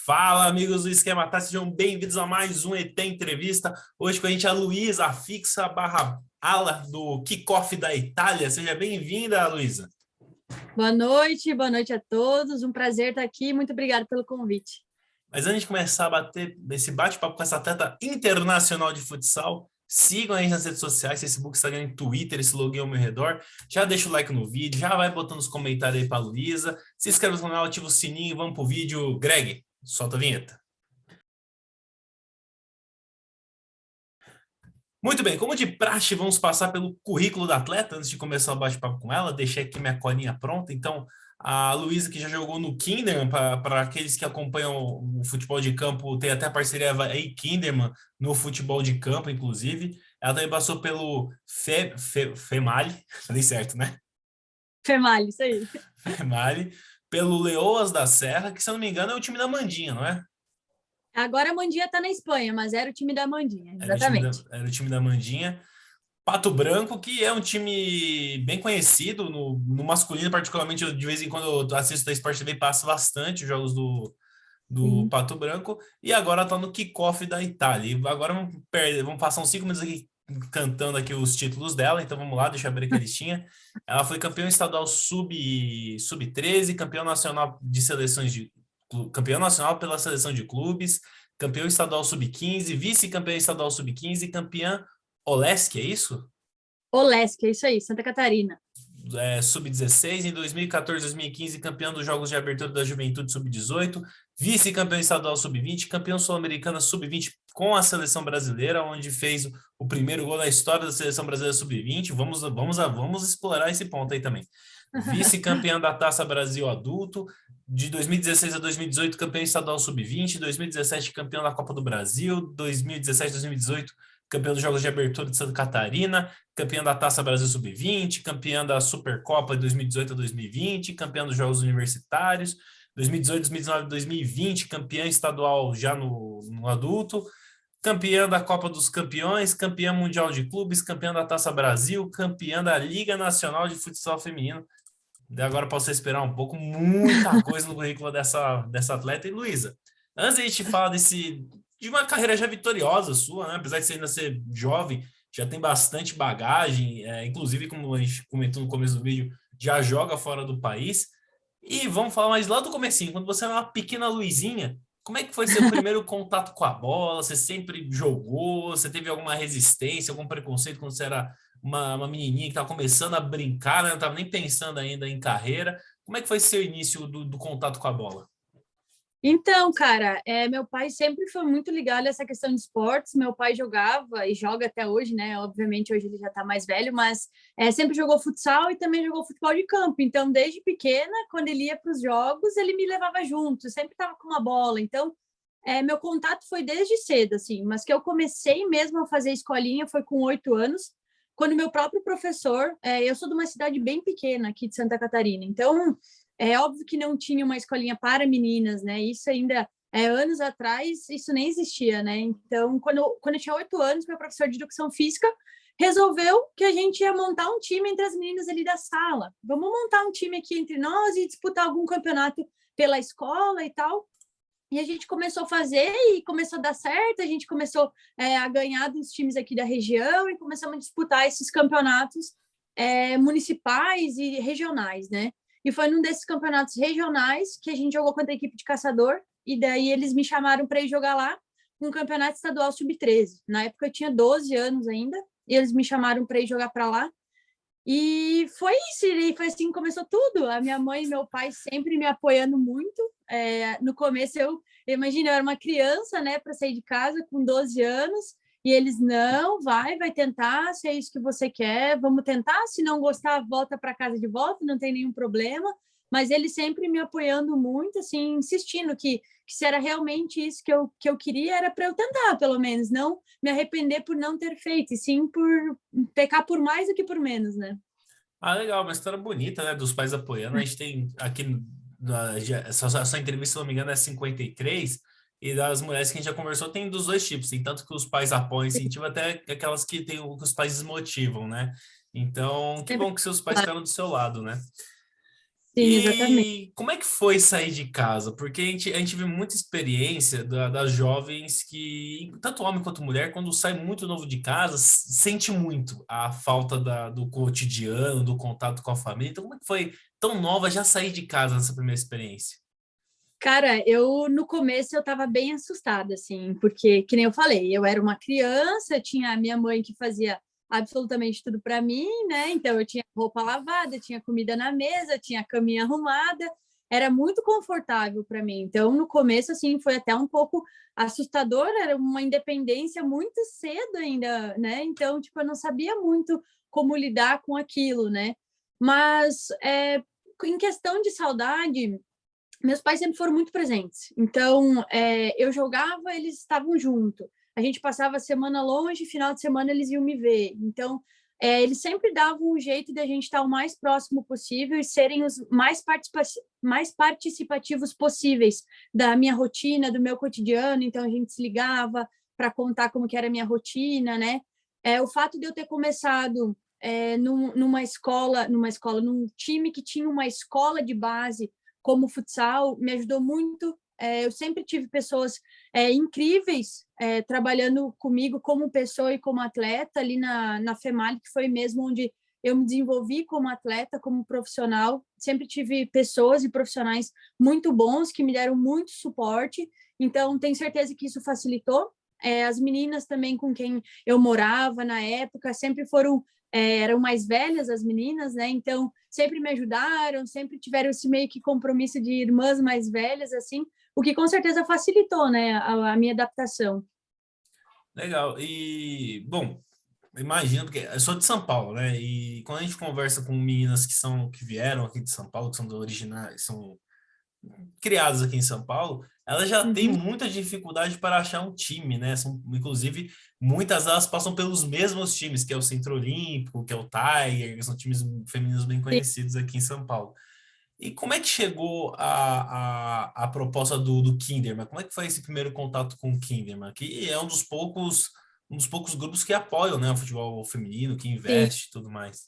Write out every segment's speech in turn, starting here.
Fala, amigos do Esquema Tá, sejam bem-vindos a mais um ET Entrevista. Hoje com a gente a Luísa, a fixa barra ala do Kickoff da Itália. Seja bem-vinda, Luísa. Boa noite a todos. Um prazer estar aqui. Muito obrigada pelo convite. Mas antes de começar a bater esse bate-papo com essa atleta internacional de futsal, sigam a gente nas redes sociais, Facebook, Instagram e Twitter, esse login ao meu redor. Já deixa o like no vídeo, já vai botando os comentários aí para a Luísa. Se inscreve no canal, ativa o sininho e vamos pro vídeo. Greg, solta a vinheta. Muito bem, como de praxe, vamos passar pelo currículo da atleta antes de começar o bate-papo com ela. Deixei aqui minha colinha pronta. Então, a Luísa, que já jogou no Kinderman, para aqueles que acompanham o futebol de campo, tem até a parceria aí Kinderman no futebol de campo, inclusive. Ela também passou pelo Female, falei certo, né? Female, isso aí. Female, pelo Leoas da Serra, que se eu não me engano é o time da Mandinha, não é? Agora a Mandinha está na Espanha, mas era o time da Mandinha, exatamente. Era o time da Mandinha. Pato Branco, que é um time bem conhecido no masculino, particularmente de vez em quando eu assisto a Sport TV, passa bastante os jogos do Pato Branco, e agora está no Kickoff da Itália. E agora vamos passar uns 5 minutos aqui cantando aqui os títulos dela, então vamos lá, deixa eu abrir aqui a listinha. Ela foi campeã estadual sub-13, campeã nacional de seleções campeão nacional pela seleção de clubes, campeão estadual sub-15, vice-campeã estadual sub-15, campeã Olesk, é isso? Olesk, é isso aí, Santa Catarina. Sub-16, em 2014, 2015, campeão dos Jogos de Abertura da Juventude Sub-18, vice-campeão estadual Sub-20, campeão sul-americana Sub-20 com a seleção brasileira, onde fez o primeiro gol na história da seleção brasileira Sub-20. Vamos explorar esse ponto aí também. Vice-campeã da Taça Brasil Adulto, de 2016 a 2018, campeão estadual Sub-20, 2017, campeão da Copa do Brasil, 2017 2018, campeão dos Jogos de Abertura de Santa Catarina, campeão da Taça Brasil Sub-20, campeão da Supercopa de 2018 a 2020, campeão dos Jogos Universitários, 2018, 2019 2020, campeã estadual já no adulto, campeã da Copa dos Campeões, campeã mundial de clubes, campeã da Taça Brasil, campeã da Liga Nacional de Futsal Feminino. Agora posso esperar um pouco, muita coisa no currículo dessa atleta. E Luísa, antes de a gente falar de uma carreira já vitoriosa sua, né? Apesar de você ainda ser jovem, já tem bastante bagagem, inclusive, como a gente comentou no começo do vídeo, já joga fora do país. E vamos falar mais lá do comecinho, quando você era uma pequena Luizinha, como é que foi seu primeiro contato com a bola? Você sempre jogou? Você teve alguma resistência, algum preconceito quando você era uma menininha que estava começando a brincar, né? Não estava nem pensando ainda em carreira? Como é que foi seu início do contato com a bola? Então, cara, meu pai sempre foi muito ligado a essa questão de esportes. Meu pai jogava e joga até hoje, né? Obviamente, hoje ele já tá mais velho, mas sempre jogou futsal e também jogou futebol de campo. Então, desde pequena, quando ele ia para os jogos, ele me levava junto, sempre tava com uma bola. Então, meu contato foi desde cedo, assim, mas que eu comecei mesmo a fazer escolinha foi com 8 anos, quando meu próprio professor, eu sou de uma cidade bem pequena aqui de Santa Catarina, então é óbvio que não tinha uma escolinha para meninas, né? Isso ainda, anos atrás, isso nem existia, né? Então, quando eu tinha 8 anos, meu professor de educação física resolveu que a gente ia montar um time entre as meninas ali da sala. Vamos montar um time aqui entre nós e disputar algum campeonato pela escola e tal. E a gente começou a fazer e começou a dar certo, a gente começou a ganhar dos times aqui da região e começamos a disputar esses campeonatos municipais e regionais, né? E foi num desses campeonatos regionais que a gente jogou contra a equipe de caçador, e daí eles me chamaram para ir jogar lá um campeonato estadual sub-13. Na época eu tinha 12 anos ainda, e eles me chamaram para ir jogar para lá. E foi isso, e foi assim que começou tudo. A minha mãe e meu pai sempre me apoiando muito. No começo, imagina, eu era uma criança, né, para sair de casa com 12 anos, e eles, não, vai tentar, se é isso que você quer, vamos tentar, se não gostar, volta para casa de volta, não tem nenhum problema. Mas eles sempre me apoiando muito, assim, insistindo que se era realmente isso que eu queria, era para eu tentar, pelo menos, não me arrepender por não ter feito, e sim por pecar por mais do que por menos, né? Ah, legal, uma história bonita, né, dos pais apoiando. A gente tem aqui, essa entrevista, se não me engano, é 53, e das mulheres que a gente já conversou, tem dos dois tipos, tem tanto que os pais apoiam e incentivam, até aquelas que tem que os pais desmotivam, né? Então, que bom que seus pais ficaram do seu lado, né? Sim, exatamente. E como é que foi sair de casa? Porque a gente vê muita experiência das jovens que, tanto homem quanto mulher, quando sai muito novo de casa, sente muito a falta do cotidiano, do contato com a família. Então, como é que foi tão nova já sair de casa nessa primeira experiência? Cara, eu no começo eu tava bem assustada, assim, porque, que nem eu falei, eu era uma criança, tinha a minha mãe que fazia absolutamente tudo para mim, né? Então eu tinha roupa lavada, tinha comida na mesa, tinha a caminha arrumada, era muito confortável para mim. Então no começo, assim, foi até um pouco assustador, era uma independência muito cedo ainda, né? Então, tipo, eu não sabia muito como lidar com aquilo, né? Mas em questão de saudade, meus pais sempre foram muito presentes. Então, eu jogava, eles estavam junto. A gente passava a semana longe, final de semana eles iam me ver. Então, eles sempre davam um jeito de a gente estar o mais próximo possível e serem os mais participativos possíveis da minha rotina, do meu cotidiano. Então, a gente se ligava para contar como que era a minha rotina, né? O fato de eu ter começado num time que tinha uma escola de base como futsal, me ajudou muito. Eu sempre tive pessoas incríveis trabalhando comigo como pessoa e como atleta ali na FEMALI, que foi mesmo onde eu me desenvolvi como atleta, como profissional. Sempre tive pessoas e profissionais muito bons que me deram muito suporte. Então, tenho certeza que isso facilitou. As meninas também com quem eu morava na época sempre foram eram mais velhas as meninas, né? Então sempre me ajudaram, sempre tiveram esse meio que compromisso de irmãs mais velhas, assim, o que com certeza facilitou, né, a minha adaptação. Legal. E, bom, imagino, porque eu sou de São Paulo, né? E quando a gente conversa com meninas que vieram aqui de São Paulo, que são do originais, são criadas aqui em São Paulo, elas já têm Uhum. muita dificuldade para achar um time, né? São, inclusive, muitas delas passam pelos mesmos times, que é o Centro Olímpico, que é o Tiger, que são times femininos bem conhecidos aqui em São Paulo. E como é que chegou a proposta do Kinderman? Como é que foi esse primeiro contato com o Kinderman? Que é um dos poucos grupos que apoiam, né, o futebol feminino, que Sim. investe e tudo mais.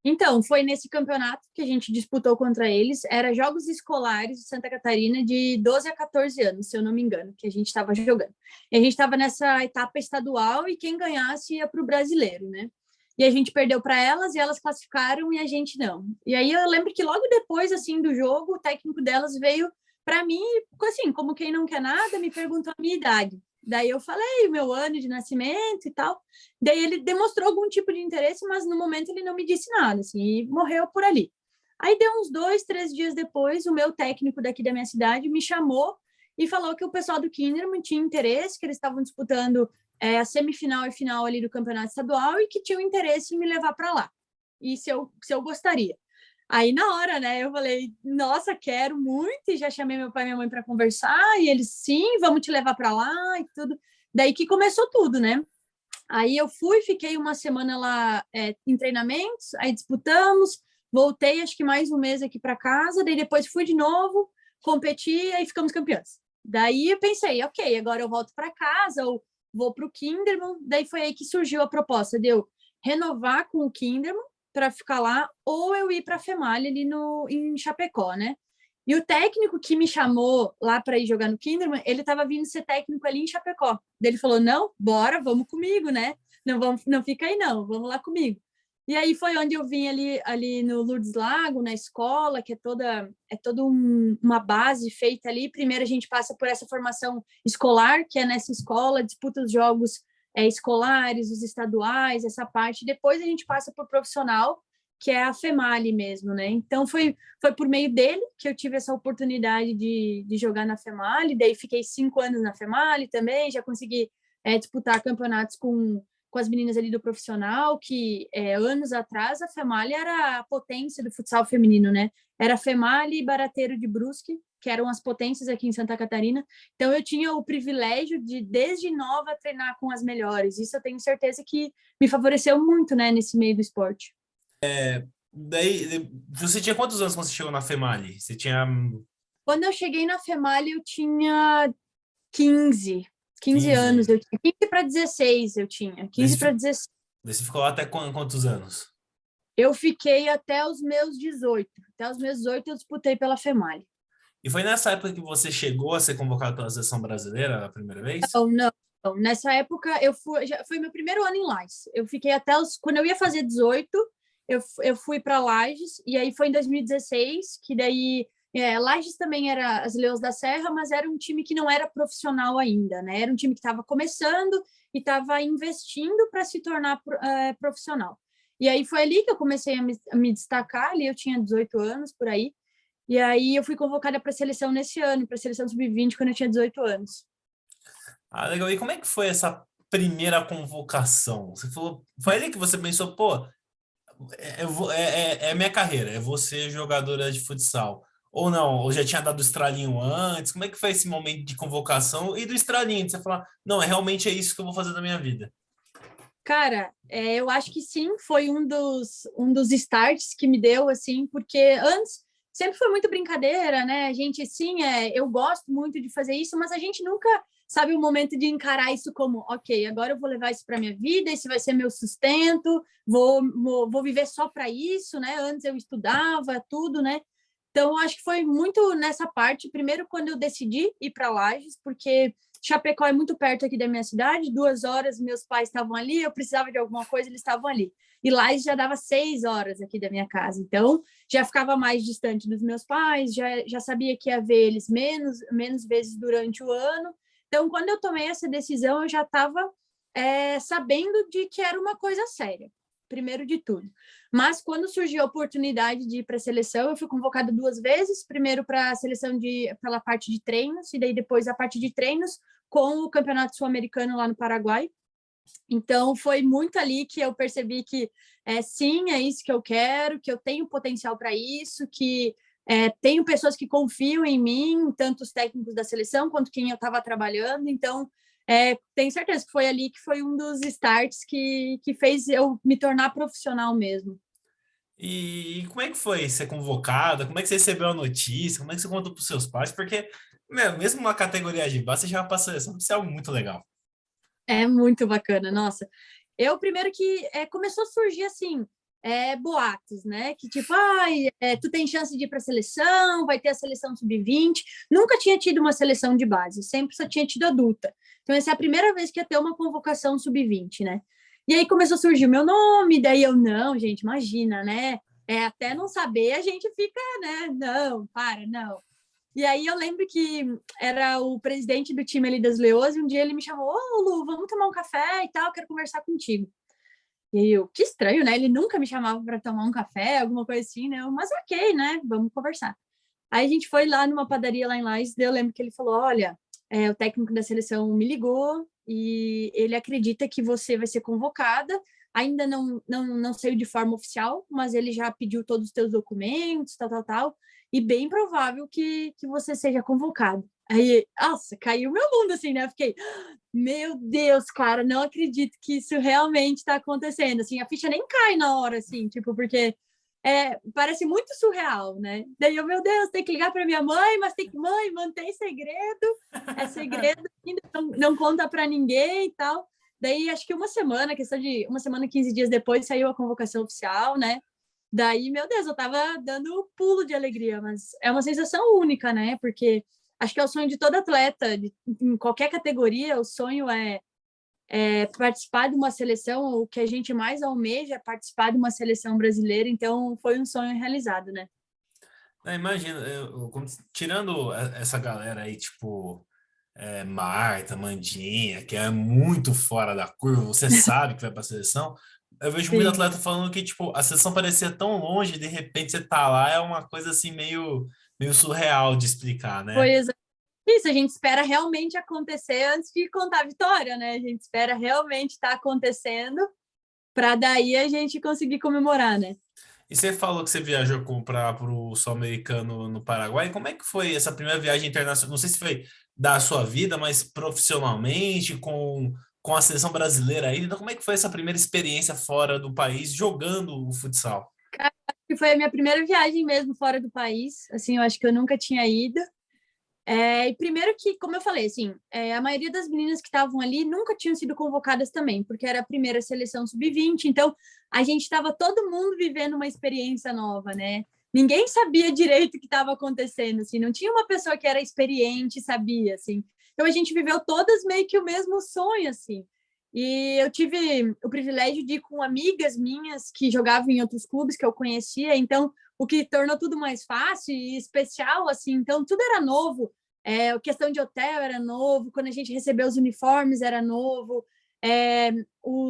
Então, foi nesse campeonato que a gente disputou contra eles. Era Jogos Escolares de Santa Catarina de 12 a 14 anos, se eu não me engano, que a gente estava jogando. E a gente estava nessa etapa estadual e quem ganhasse ia para o brasileiro, né? E a gente perdeu para elas e elas classificaram e a gente não. E aí eu lembro que logo depois assim do jogo, o técnico delas veio para mim, assim, como quem não quer nada, me perguntou a minha idade. Daí eu falei o meu ano de nascimento e tal. Daí ele demonstrou algum tipo de interesse, mas no momento ele não me disse nada, assim, e morreu por ali. Aí deu uns 2, 3 dias depois, o meu técnico daqui da minha cidade me chamou e falou que o pessoal do Kinderman tinha interesse, que eles estavam disputando a semifinal e final ali do campeonato estadual e que tinham interesse em me levar para lá. E se eu gostaria. Aí na hora, né, eu falei, nossa, quero muito, e já chamei meu pai e minha mãe para conversar, e eles, sim, vamos te levar para lá e tudo. Daí que começou tudo, né? Aí eu fui, fiquei uma semana lá em treinamentos, aí disputamos, voltei acho que mais um mês aqui para casa, daí depois fui de novo, competi e ficamos campeãs. Daí eu pensei, ok, agora eu volto para casa ou vou para o Kinderman. Daí foi aí que surgiu a proposta de eu renovar com o Kinderman para ficar lá ou eu ir para a Femalha ali em Chapecó, né? E o técnico que me chamou lá para ir jogar no Kinderman, ele estava vindo ser técnico ali em Chapecó. Daí ele falou: "Não, bora, vamos comigo, né? Não vamos, não fica aí não, vamos lá comigo". E aí foi onde eu vim ali no Lourdes Lago, na escola, que é toda uma base feita ali. Primeiro a gente passa por essa formação escolar, que é nessa escola, disputa os jogos escolares, os estaduais, essa parte. Depois a gente passa por profissional, que é a FEMALI mesmo, né? Então foi por meio dele que eu tive essa oportunidade de jogar na FEMALI, daí fiquei 5 anos na FEMALI também, já consegui disputar campeonatos com as meninas ali do profissional, que anos atrás a FEMALI era a potência do futsal feminino, né? Era FEMALI e Barateiro de Brusque, que eram as potências aqui em Santa Catarina. Então eu tinha o privilégio de, desde nova, treinar com as melhores. Isso eu tenho certeza que me favoreceu muito, né, nesse meio do esporte. Daí, você tinha quantos anos quando você chegou na Femali? Você tinha Quando eu cheguei na FEMALI, eu tinha 15, 15 15 anos. ainda. Eu tinha 15 para 16, eu tinha. Daí 15 para 16. daí você ficou lá até quantos anos? Eu fiquei até os meus 18. Até os meus 18 eu disputei pela FEMALI. E foi nessa época que você chegou a ser convocado pela seleção brasileira a primeira vez? Não, não. Não. Nessa época, foi meu primeiro ano em Lages. Eu fiquei até os. Quando eu ia fazer 18, eu fui para Lages, e aí foi em 2016, que daí. Lages também era as Leões da Serra, mas era um time que não era profissional ainda, né? Era um time que estava começando e estava investindo para se tornar profissional. E aí foi ali que eu comecei a me destacar, ali eu tinha 18 anos, por aí. E aí eu fui convocada para a seleção nesse ano, para a seleção sub-20, quando eu tinha 18 anos. Ah, legal. E como é que foi essa primeira convocação? Você falou, foi ali que você pensou, pô, é minha carreira, é você jogadora de futsal. Ou não, ou já tinha dado o estralinho antes? Como é que foi esse momento de convocação e do estralinho, de você falar, não, realmente é isso que eu vou fazer da minha vida? Cara, eu acho que sim, foi um dos starts que me deu, assim, porque antes sempre foi muito brincadeira, né? A gente, sim, eu gosto muito de fazer isso, mas a gente nunca sabe o momento de encarar isso como, ok, agora eu vou levar isso para minha vida, esse vai ser meu sustento, vou viver só para isso, né? Antes eu estudava, tudo, né? Então, acho que foi muito nessa parte, primeiro quando eu decidi ir para Lages, porque Chapecó é muito perto aqui da minha cidade, 2 horas, meus pais estavam ali, eu precisava de alguma coisa, eles estavam ali. E Lages já dava 6 horas aqui da minha casa, então já ficava mais distante dos meus pais, já sabia que ia ver eles menos vezes durante o ano. Então, quando eu tomei essa decisão, eu já estava sabendo de que era uma coisa séria, primeiro de tudo. Mas quando surgiu a oportunidade de ir para a seleção, eu fui convocada 2 vezes, primeiro para a seleção pela parte de treinos, e daí depois a parte de treinos com o Campeonato Sul-Americano lá no Paraguai. Então, foi muito ali que eu percebi que, sim, é isso que eu quero, que eu tenho potencial para isso, que tenho pessoas que confiam em mim, tanto os técnicos da seleção quanto quem eu estava trabalhando. Então, tenho certeza que foi ali que foi um dos starts que fez eu me tornar profissional mesmo. E como é que foi ser convocada? Como é que você recebeu a notícia? Como é que você contou para os seus pais? Porque, meu, mesmo uma categoria de base, você já passou isso. Isso é algo muito legal. É muito bacana, nossa. Eu, primeiro que começou a surgir assim, boatos, né? Que tipo, ai, tu tem chance de ir para a seleção, vai ter a seleção sub-20. Nunca tinha tido uma seleção de base, sempre só tinha tido adulta. Então, essa é a primeira vez que ia ter uma convocação sub-20, né? E aí começou a surgir o meu nome, daí eu, não, gente, imagina, né? Até não saber, a gente fica, né? Não, para, não. E aí eu lembro que era o presidente do time ali das Leoas, e um dia ele me chamou, ô Lu, vamos tomar um café e tal, quero conversar contigo. E aí eu, que estranho, né? Ele nunca me chamava para tomar um café, alguma coisa assim, né? Mas ok, né? Vamos conversar. Aí a gente foi lá numa padaria lá em Lages, daí eu lembro que ele falou, olha, o técnico da seleção me ligou e ele acredita que você vai ser convocada, ainda não saiu de forma oficial, mas ele já pediu todos os teus documentos, tal, tal, tal, e bem provável que você seja convocado. Aí, nossa, caiu meu mundo, assim, né? Eu fiquei, meu Deus, cara, não acredito que isso realmente está acontecendo. Assim, a ficha nem cai na hora, assim, tipo, porque parece muito surreal, né? Daí eu, meu Deus, tem que ligar para minha mãe, mas tem que, mãe, mantém segredo, é segredo, ainda não conta para ninguém e tal. Daí, acho que uma semana, questão de uma semana, 15 dias depois, saiu a convocação oficial, né? Daí, meu Deus, eu tava dando pulo de alegria, mas é uma sensação única, né? Porque acho que é o sonho de todo atleta, em qualquer categoria, o sonho é participar de uma seleção, o que a gente mais almeja é participar de uma seleção brasileira, então foi um sonho realizado, né? Imagina, tirando essa galera aí, tipo, Marta, Mandinha, que é muito fora da curva, você sabe que vai para a seleção. Eu vejo muito Sim, atleta falando que, tipo, a seleção parecia tão longe, de repente você tá lá, é uma coisa assim meio surreal de explicar, né? foi exatamente isso. A gente espera realmente acontecer antes de contar a vitória, né? A gente espera realmente estar acontecendo para daí a gente conseguir comemorar, né? E você falou que você viajou para o Sul-Americano no Paraguai. Como é que foi essa primeira viagem internacional? Não sei se foi da sua vida, mas profissionalmente, com a seleção brasileira aí. Então, como é que foi essa primeira experiência fora do país jogando o futsal? Que foi a minha primeira viagem mesmo fora do país. Assim, eu acho que eu nunca tinha ido. E primeiro que, como eu falei, assim, a maioria das meninas que estavam ali nunca tinham sido convocadas também, porque era a primeira seleção sub-20, então a gente estava todo mundo vivendo uma experiência nova, né? Ninguém sabia direito o que estava acontecendo, assim, não tinha uma pessoa que era experiente e sabia, assim. Então a gente viveu todas meio que o mesmo sonho, assim. E eu tive o privilégio de ir com amigas minhas que jogavam em outros clubes que eu conhecia, então o que tornou tudo mais fácil e especial, assim, então tudo era novo, a questão de hotel era novo, quando a gente recebeu os uniformes era novo,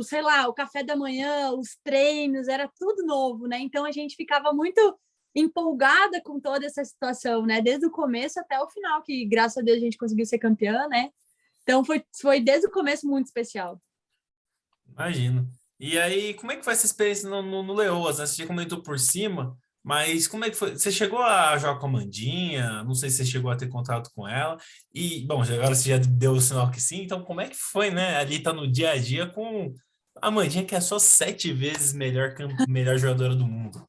sei lá, o café da manhã, os treinos, era tudo novo, né? Então a gente ficava muito empolgada com toda essa situação, né? Desde o começo até o final, que graças a Deus a gente conseguiu ser campeã, né? Então foi desde o começo muito especial. Imagino. E aí, como é que foi essa experiência no Leoas, né? Você já comentou por cima, mas como é que foi? Você chegou a jogar com a Mandinha? Não sei se você chegou a ter contato com ela. E, bom, agora você já deu o sinal que sim, então como é que foi, né? Ali tá no dia a dia com a Mandinha, que é só 7 vezes melhor jogadora do mundo.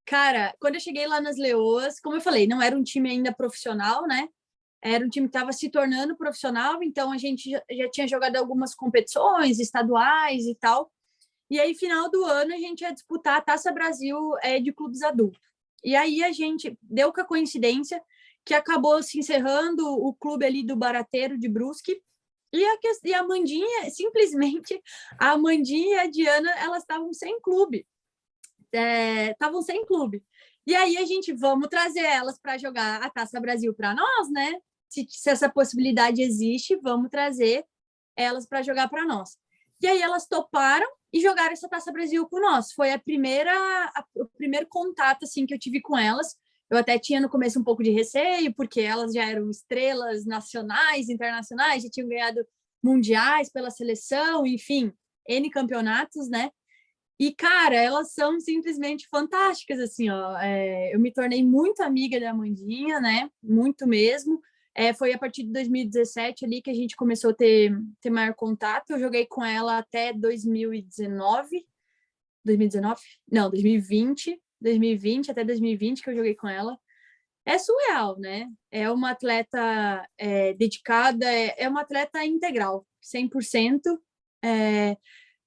Cara, quando eu cheguei lá nas Leoas, como eu falei, não era um time ainda profissional, né? Era um time que estava se tornando profissional, então a gente já tinha jogado algumas competições estaduais e tal. E aí, final do ano, a gente ia disputar a Taça Brasil de clubes adultos. E aí a gente deu com a coincidência que acabou se encerrando o clube ali do Barateiro de Brusque. E a Amandinha, simplesmente, a Amandinha e a Diana, elas estavam sem clube. Estavam sem clube. E aí a gente, vamos trazer elas para jogar a Taça Brasil para nós, né? Se essa possibilidade existe, vamos trazer elas para jogar para nós. E aí elas toparam e jogaram essa Taça Brasil com nós. Foi o primeiro contato assim que eu tive com elas. Eu até tinha no começo um pouco de receio, porque elas já eram estrelas nacionais, internacionais, já tinham ganhado mundiais pela seleção, enfim, N campeonatos, né? E, cara, elas são simplesmente fantásticas, assim, ó. Eu me tornei muito amiga da Amandinha, né? Muito mesmo. Foi a partir de 2017 ali que a gente começou a ter maior contato. Eu joguei com ela até 2019. 2019? Não, 2020. 2020, até 2020 que eu joguei com ela. É surreal, né? É uma atleta dedicada, é uma atleta integral, 100%. É,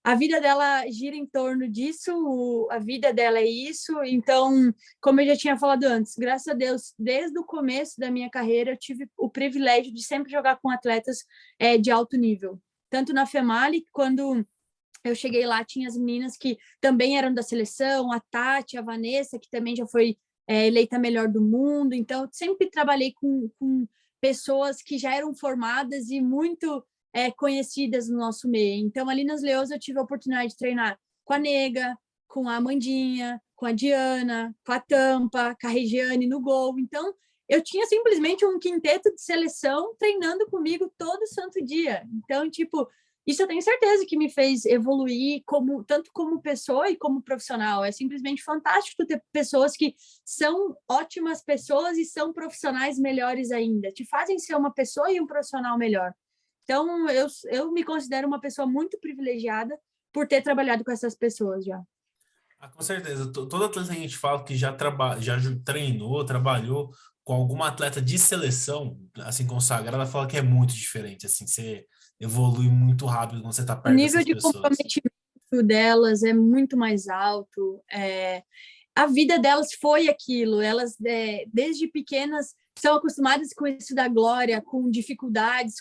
a vida dela gira em torno disso, a vida dela é isso. Então, como eu já tinha falado antes, graças a Deus, desde o começo da minha carreira, eu tive o privilégio de sempre jogar com atletas de alto nível. Tanto na FEMALI, quando eu cheguei lá, tinha as meninas que também eram da seleção, a Tati, a Vanessa, que também já foi eleita melhor do mundo. Então, eu sempre trabalhei com pessoas que já eram formadas e muito conhecidas no nosso meio. Então, ali nas Leões, eu tive a oportunidade de treinar com a Nega, com a Amandinha, com a Diana, com a Tampa, com a Regiane no gol. Então, eu tinha simplesmente um quinteto de seleção treinando comigo todo santo dia. Então, tipo, isso eu tenho certeza que me fez evoluir tanto como pessoa e como profissional. É simplesmente fantástico tu ter pessoas que são ótimas pessoas e são profissionais melhores ainda. Te fazem ser uma pessoa e um profissional melhor. Então, eu me considero uma pessoa muito privilegiada por ter trabalhado com essas pessoas já. Ah, com certeza. Todo atleta que a gente fala que já treinou, trabalhou com alguma atleta de seleção, assim, consagrada, fala que é muito diferente, assim, você evolui muito rápido quando você está O perto nível dessas de pessoas. comprometimento delas é muito mais alto. A vida delas foi aquilo. Elas, desde pequenas, são acostumadas com isso da glória, com dificuldades,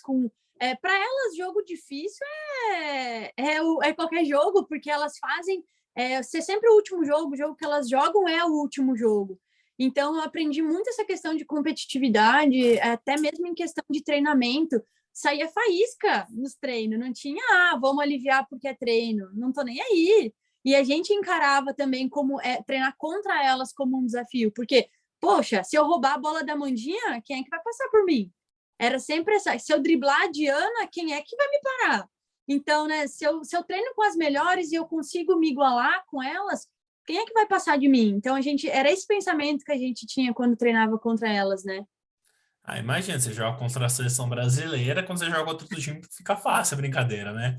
para elas, jogo difícil é qualquer jogo, porque elas fazem ser sempre o último jogo, o jogo que elas jogam é o último jogo. Então, eu aprendi muito essa questão de competitividade, até mesmo em questão de treinamento. Saía faísca nos treinos, não tinha, vamos aliviar porque é treino, não tô nem aí. E a gente encarava também como treinar contra elas como um desafio, porque, poxa, se eu roubar a bola da Mandinha, quem é que vai passar por mim? Era sempre essa. Se eu driblar a Diana, quem é que vai me parar? Então, né, se eu treino com as melhores e eu consigo me igualar com elas, quem é que vai passar de mim? Então, era esse pensamento que a gente tinha quando treinava contra elas, né? Ah, imagina, você joga contra a seleção brasileira, quando você joga contra outro time, fica fácil a brincadeira, né?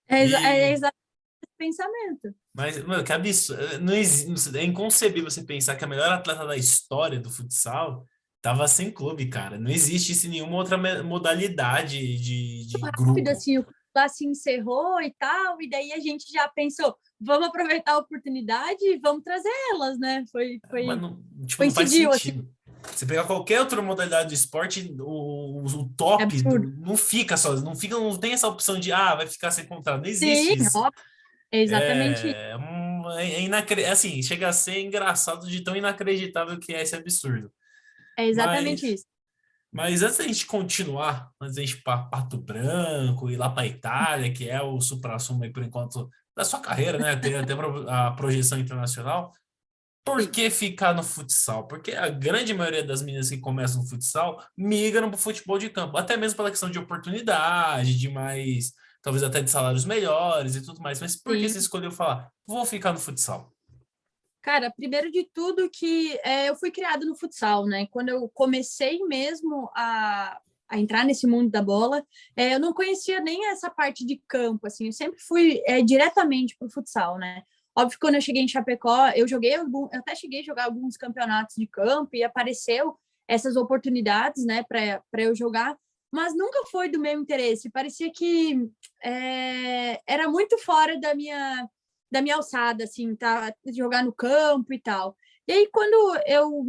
É E, exatamente esse pensamento. mas, mano, que absurdo. Não existe, é inconcebível você pensar que a melhor atleta da história do futsal Tava sem clube, cara. Não existe isso em nenhuma outra modalidade de Rápido, grupo. assim, o clube lá se encerrou e tal, e daí a gente já pensou, vamos aproveitar a oportunidade e vamos trazer elas, né? Mas não, tipo, não faz Coincidiu, assim, sentido. Você pegar qualquer outra modalidade do esporte, o é top absurdo. não fica só, não tem essa opção de vai ficar sem contrato. Não existe Sim, isso. ó, é exatamente isso. Assim, chega a ser engraçado de tão inacreditável que é esse absurdo. É exatamente Mas, isso. mas antes da gente continuar, antes da gente ir para Pato Branco, ir lá para Itália, que é o suprassumo aí por enquanto da sua carreira, né? Tem até a projeção internacional. Por Sim, que ficar no futsal? Porque a grande maioria das meninas que começam no futsal migram para o futebol de campo, até mesmo pela questão de oportunidade, de mais, talvez até de salários melhores e tudo mais. Mas por que sim. você escolheu falar, vou ficar no futsal? Cara, primeiro de tudo que eu fui criada no futsal, né? Quando eu comecei mesmo a entrar nesse mundo da bola, eu não conhecia nem essa parte de campo, assim, eu sempre fui diretamente para o futsal, né? Óbvio que quando eu cheguei em Chapecó, eu até cheguei a jogar alguns campeonatos de campo e apareceu essas oportunidades, né, para eu jogar, mas nunca foi do meu interesse. Parecia que era muito fora da minha alçada, assim, tá? Jogar no campo e tal. E aí, quando eu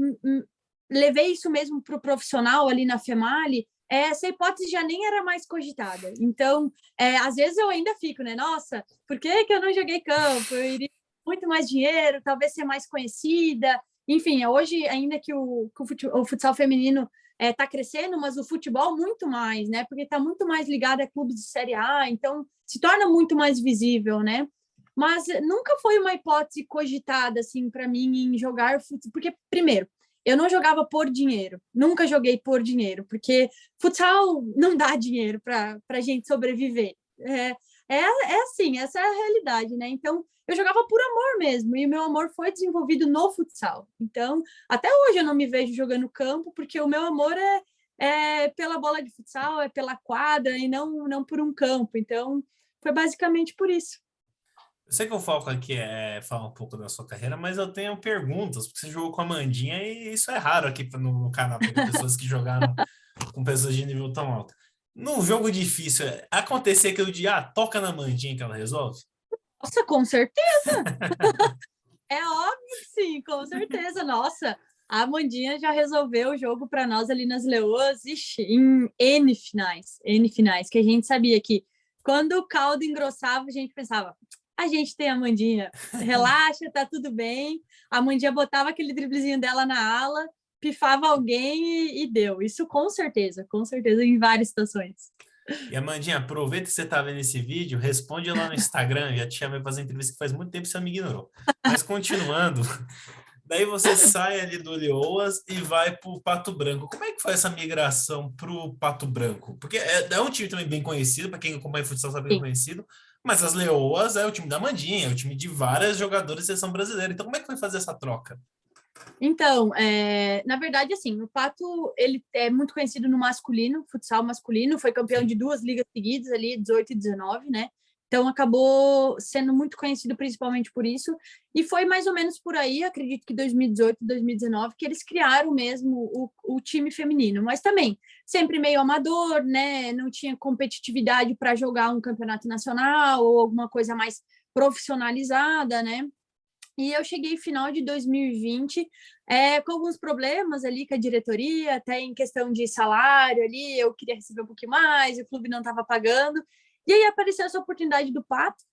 levei isso mesmo para o profissional ali na Female, essa hipótese já nem era mais cogitada. Então, às vezes eu ainda fico, né? Nossa, por que que eu não joguei campo? Eu iria muito mais dinheiro, talvez ser mais conhecida. Enfim, hoje, ainda que o futsal feminino está crescendo, mas o futebol muito mais, né? Porque está muito mais ligado a clubes de Série A, então se torna muito mais visível, né? Mas nunca foi uma hipótese cogitada assim para mim em jogar futsal, porque primeiro, eu não jogava por dinheiro, nunca joguei por dinheiro, porque futsal não dá dinheiro para gente sobreviver. É assim, essa é a realidade, né? Então, eu jogava por amor mesmo, e o meu amor foi desenvolvido no futsal. Então, até hoje eu não me vejo jogando campo, porque o meu amor é pela bola de futsal, é pela quadra, e não por um campo. Então, foi basicamente por isso. Eu sei que o foco aqui é falar um pouco da sua carreira, mas eu tenho perguntas, porque você jogou com a Mandinha e isso é raro aqui no canal, pegar pessoas que jogaram com pessoas de nível tão alto. Num jogo difícil, acontecer aquilo de, toca na Mandinha que ela resolve? Nossa, com certeza. É óbvio que sim, com certeza. Nossa, a Amandinha já resolveu o jogo para nós ali nas Leoas, ixi, em N finais, que a gente sabia que quando o caldo engrossava, a gente pensava, a gente tem a Amandinha, relaxa, tá tudo bem. A Amandinha botava aquele driblezinho dela na ala, pifava alguém e deu. Isso com certeza, em várias situações. E Amandinha, aproveita que você tá vendo esse vídeo, responde lá no Instagram, já te chamei para fazer entrevista que faz muito tempo que você me ignorou. Mas continuando, daí você sai ali do Leoas e vai para o Pato Branco. Como é que foi essa migração para o Pato Branco? Porque é um time também bem conhecido, para quem acompanha futsal sabe que é Sim. conhecido, mas as Leoas é o time da Mandinha, é o time de várias jogadoras da seleção brasileira. Então como é que foi fazer essa troca? Então, na verdade, assim, o Pato, ele é muito conhecido no masculino, futsal masculino, foi campeão Sim. de duas ligas seguidas ali, 18 e 19, né? Então, acabou sendo muito conhecido principalmente por isso. E foi mais ou menos por aí, acredito que 2018, 2019, que eles criaram mesmo o time feminino. Mas também, sempre meio amador, né? Não tinha competitividade para jogar um campeonato nacional ou alguma coisa mais profissionalizada, né? E eu cheguei final de 2020 com alguns problemas ali com a diretoria, até em questão de salário ali, eu queria receber um pouquinho mais, o clube não estava pagando. E aí apareceu essa oportunidade do Pato,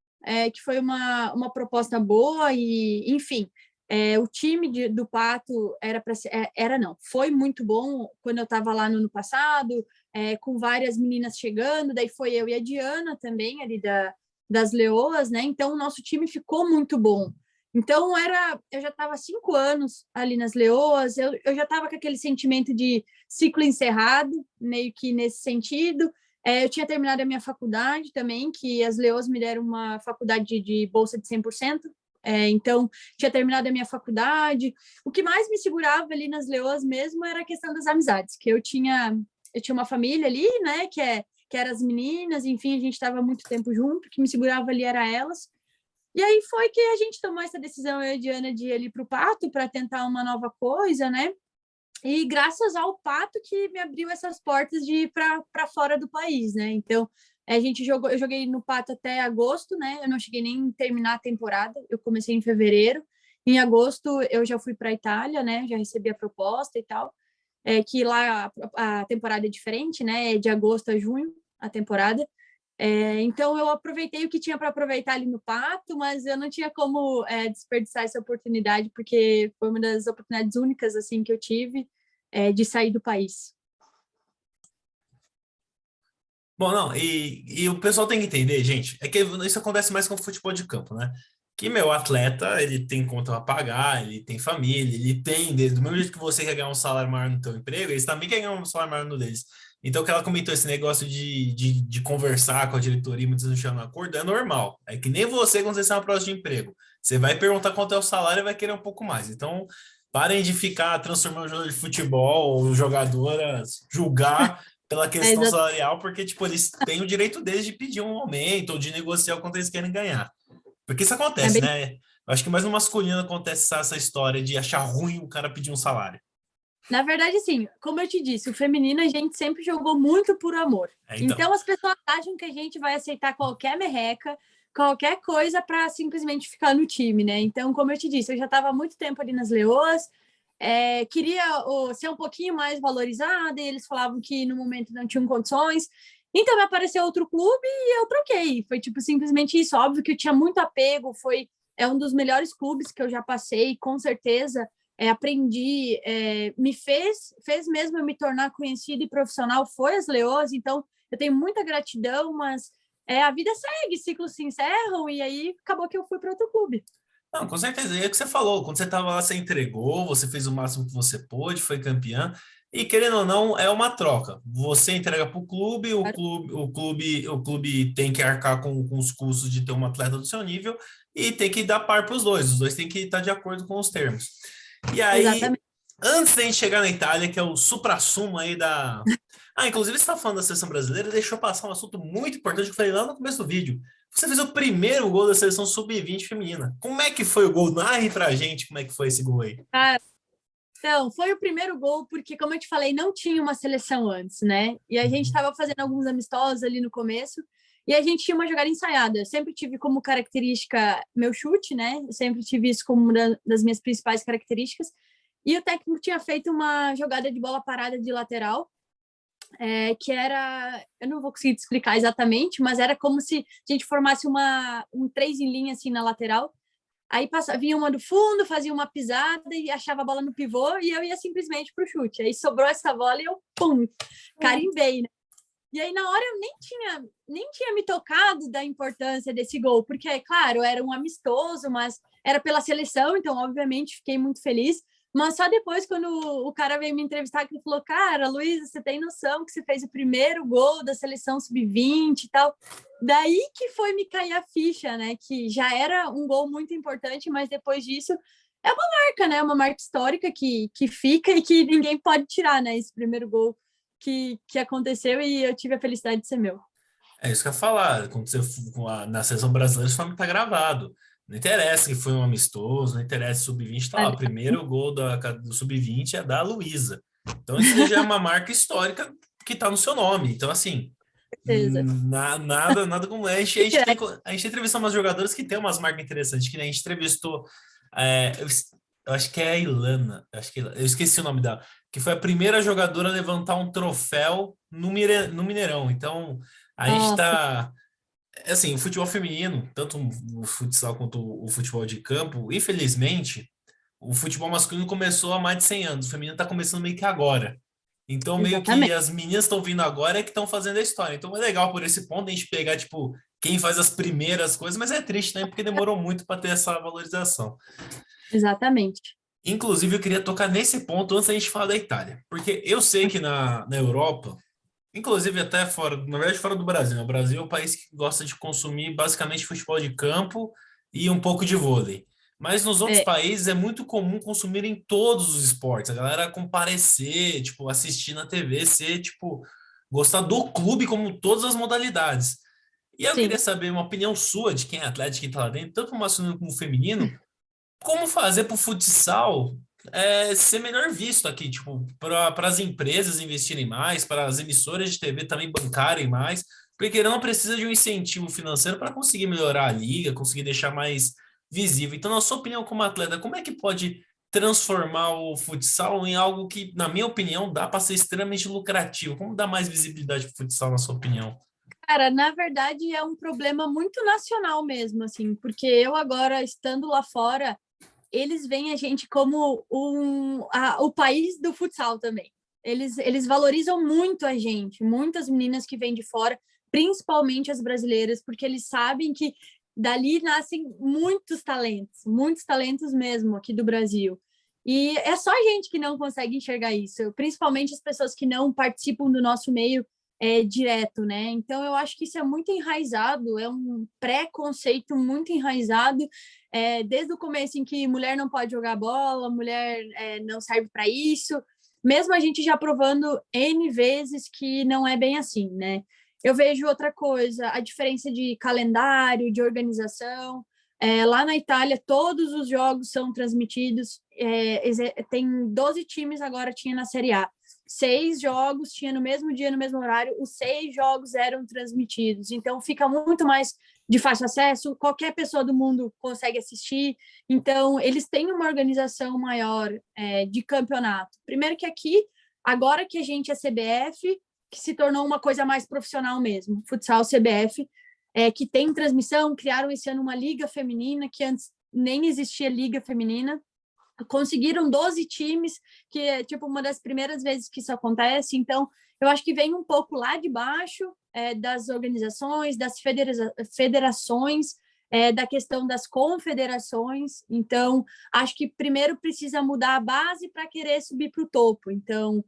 que foi uma proposta boa, e enfim, o time do Pato era para ser, era não, foi muito bom quando eu estava lá no ano passado, com várias meninas chegando, daí foi eu e a Diana também, ali das Leoas, né? Então o nosso time ficou muito bom. Então, eu já estava há 5 anos ali nas Leoas, eu já estava com aquele sentimento de ciclo encerrado, meio que nesse sentido. Eu tinha terminado a minha faculdade também, que as Leoas me deram uma faculdade de bolsa de 100%. Então, tinha terminado a minha faculdade. O que mais me segurava ali nas Leoas mesmo era a questão das amizades, que eu tinha uma família ali, né, que eram as meninas, enfim, a gente estava muito tempo junto, que me segurava ali era elas. E aí foi que a gente tomou essa decisão, eu e a Diana, de ir ali para o Pato para tentar uma nova coisa, né? E graças ao Pato que me abriu essas portas de ir para fora do país, né? Então, eu joguei no Pato até agosto, né? Eu não cheguei nem a terminar a temporada, eu comecei em fevereiro. Em agosto eu já fui para a Itália, né? Já recebi a proposta e tal. Que lá a temporada é diferente, né? É de agosto a junho a temporada. Então eu aproveitei o que tinha para aproveitar ali no Pato, mas eu não tinha como desperdiçar essa oportunidade, porque foi uma das oportunidades únicas assim que eu tive de sair do país. Bom, não, e o pessoal tem que entender, gente, é que isso acontece mais com o futebol de campo, né? Que meu atleta, ele tem conta para pagar, ele tem família, ele tem, do mesmo jeito que você quer ganhar um salário maior no teu emprego, eles também querem ganhar um salário maior no deles. Então, o que ela comentou, esse negócio de conversar com a diretoria, muitas vezes não chama acordo, é normal. É que nem você quando você está na prova de emprego. Você vai perguntar quanto é o salário e vai querer um pouco mais. Então, parem de ficar transformando o jogador de futebol ou jogadoras, julgar pela questão Exato. salarial, porque, tipo, eles têm o direito deles de pedir um aumento ou de negociar o quanto eles querem ganhar. Porque isso É acontece, bem... né? Eu acho que mais no masculino acontece essa história de achar ruim o cara pedir um salário. Na verdade, sim, como eu te disse, o feminino a gente sempre jogou muito por amor. Então. Então as pessoas acham que a gente vai aceitar qualquer merreca, qualquer coisa para simplesmente ficar no time, né? Então, como eu te disse, eu já estava há muito tempo ali nas Leoas, queria ser um pouquinho mais valorizada, e eles falavam que no momento não tinham condições. Então, me apareceu outro clube e eu troquei. Foi tipo simplesmente isso. Óbvio que eu tinha muito apego, um dos melhores clubes que eu já passei, com certeza. Aprendi, fez mesmo eu me tornar conhecida e profissional, foi as Leoas, então eu tenho muita gratidão, mas a vida segue, ciclos se encerram, e aí acabou que eu fui para outro clube. Não, com certeza. É o que você falou. Quando você estava lá, você entregou, você fez o máximo que você pôde, foi campeã. E querendo ou não, é uma troca. Você entrega para o clube tem que arcar com os custos de ter um atleta do seu nível e tem que dar par para os dois. Os dois têm que estar de acordo com os termos. E aí, Exatamente. antes da gente chegar na Itália, que é o suprassumo aí da. Ah, inclusive, você está falando da seleção brasileira, deixou passar um assunto muito importante que eu falei lá no começo do vídeo. Você fez o primeiro gol da seleção sub-20 feminina. Como é que foi o gol? Narre pra gente como é que foi esse gol aí. Cara, então, foi o primeiro gol, porque, como eu te falei, não tinha uma seleção antes, né? E a gente estava fazendo alguns amistosos ali no começo, e a gente tinha uma jogada ensaiada. Eu sempre tive como característica meu chute, né? Eu sempre tive isso como uma das minhas principais características. E o técnico tinha feito uma jogada de bola parada de lateral, que era, eu não vou conseguir te explicar exatamente, mas era como se a gente formasse um três em linha assim na lateral. Aí vinha uma do fundo, fazia uma pisada e achava a bola no pivô e eu ia simplesmente pro chute. Aí sobrou essa bola e eu, pum, carimbei, né? E aí, na hora, eu nem tinha me tocado da importância desse gol, porque, claro, era um amistoso, mas era pela seleção, então, obviamente, fiquei muito feliz. Mas só depois, quando o cara veio me entrevistar, que ele falou: Cara, Luísa, você tem noção que você fez o primeiro gol da seleção sub-20 e tal? Daí que foi me cair a ficha, né? Que já era um gol muito importante, mas depois disso é uma marca, né? Uma marca histórica que fica e que ninguém pode tirar, né? Esse primeiro gol que aconteceu e eu tive a felicidade de ser meu. É isso que eu ia falar. Quando você na seleção brasileira, isso tá gravado. Não interessa que foi um amistoso, não interessa sub-20, tá lá. O primeiro gol do sub-20 é da Luísa. Então, isso já é uma marca histórica que tá no seu nome. Então, assim, Certeza. nada como. A gente entrevistou umas jogadoras que tem umas marcas interessantes, que nem a gente entrevistou. Eu acho que é a Ilana, eu esqueci o nome dela, que foi a primeira jogadora a levantar um troféu no Mineirão. Então, a gente Nossa, tá. Assim, o futebol feminino, tanto o futsal quanto o futebol de campo, infelizmente, o futebol masculino começou há mais de 100 anos, o feminino está começando meio que agora. Então, meio que exatamente. as meninas estão vindo agora é que estão fazendo a história. Então, é legal por esse ponto a gente pegar, tipo, quem faz as primeiras coisas, mas é triste, né? Porque demorou muito para ter essa valorização. Exatamente. Inclusive, eu queria tocar nesse ponto antes da gente falar da Itália. Porque eu sei que na Europa, inclusive até fora, na verdade, fora do Brasil, né? O Brasil é um país que gosta de consumir basicamente futebol de campo e um pouco de vôlei. Mas nos outros É, países é muito comum consumirem todos os esportes. A galera comparecer, tipo, assistir na TV, ser, tipo, gostar do clube como todas as modalidades. E eu queria sim. saber uma opinião sua, de quem é atleta, de quem tá lá dentro, tanto masculino como feminino, como fazer para o futsal ser melhor visto aqui, tipo, para as empresas investirem mais, para as emissoras de TV também bancarem mais, porque ele não precisa de um incentivo financeiro para conseguir melhorar a liga, conseguir deixar mais visível. Então, na sua opinião, como atleta, como é que pode transformar o futsal em algo que, na minha opinião, dá para ser extremamente lucrativo? Como dar mais visibilidade para o futsal, na sua opinião? Cara, na verdade é um problema muito nacional mesmo, assim, porque eu agora, estando lá fora, eles veem a gente como o país do futsal também. Eles valorizam muito a gente, muitas meninas que vêm de fora, principalmente as brasileiras, porque eles sabem que dali nascem muitos talentos mesmo aqui do Brasil. E é só a gente que não consegue enxergar isso, principalmente as pessoas que não participam do nosso meio direto, né? Então eu acho que isso é muito enraizado, é um preconceito muito enraizado desde o começo em que mulher não pode jogar bola, mulher não serve para isso, mesmo a gente já provando N vezes que não é bem assim, né? Eu vejo outra coisa, a diferença de calendário, de organização. Lá na Itália, todos os jogos são transmitidos. Tem 12 times agora, tinha na Série A. 6 jogos tinha no mesmo dia, no mesmo horário. Os 6 jogos eram transmitidos. Então, fica muito mais de fácil acesso. Qualquer pessoa do mundo consegue assistir. Então, eles têm uma organização maior de campeonato. Primeiro que aqui, agora que a gente é CBF, que se tornou uma coisa mais profissional mesmo. Futsal CBF, que tem transmissão, criaram esse ano uma liga feminina, que antes nem existia liga feminina, conseguiram 12 times, que é tipo uma das primeiras vezes que isso acontece, então eu acho que vem um pouco lá de baixo, das organizações, das federações, da questão das confederações, então acho que primeiro precisa mudar a base para querer subir para o topo, então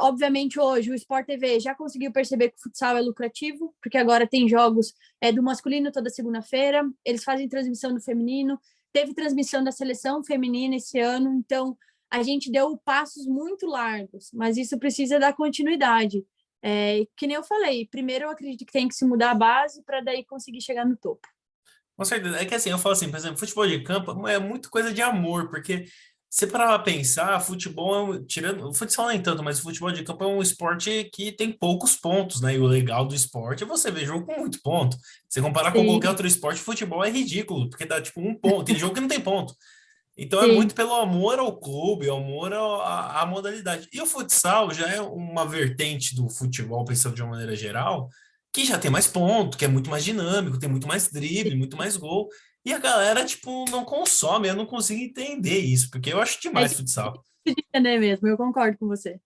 obviamente, hoje o Sport TV já conseguiu perceber que o futsal é lucrativo, porque agora tem jogos do masculino toda segunda-feira, eles fazem transmissão do feminino, teve transmissão da seleção feminina esse ano, então a gente deu passos muito largos, mas isso precisa dar continuidade. Que nem eu falei, primeiro eu acredito que tem que se mudar a base para daí conseguir chegar no topo. Com certeza. É que assim, eu falo assim, por exemplo, futebol de campo é muito coisa de amor, porque você parar pra pensar, futebol tirando, o futsal nem tanto, mas o futebol de campo é um esporte que tem poucos pontos, né? E o legal do esporte é você ver jogo com muito ponto. Se comparar com qualquer Sim, outro esporte, futebol é ridículo, porque dá tipo um ponto, tem jogo que não tem ponto. Então é sim. muito pelo amor ao clube, amor à modalidade. E o futsal já é uma vertente do futebol, pensando de uma maneira geral, que já tem mais ponto, que é muito mais dinâmico, tem muito mais drible, muito mais gol. E a galera, tipo, não consome, eu não consigo entender isso, porque eu acho É demais difícil futsal. de entender mesmo, eu concordo com você.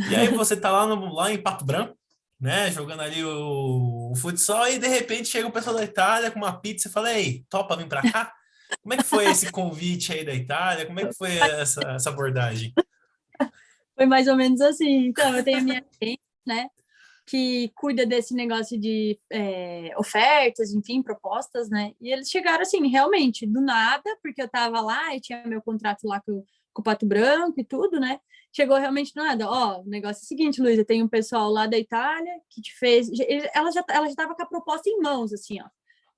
E aí você tá lá, lá em Pato Branco, né, jogando ali o futsal, e de repente chega o pessoal da Itália com uma pizza e fala, ei, topa vir pra cá? Como é que foi esse convite aí da Itália? Como é que foi essa abordagem? Foi mais ou menos assim. Então, eu tenho a minha agência, né, que cuida desse negócio de ofertas, enfim, propostas, né? E eles chegaram assim, realmente, do nada, porque eu estava lá, eu tinha meu contrato lá com o Pato Branco e tudo, né? Chegou realmente do nada. Ó, o negócio é o seguinte, Luísa, tem um pessoal lá da Itália que te fez. Ela já estava com a proposta em mãos, assim, ó.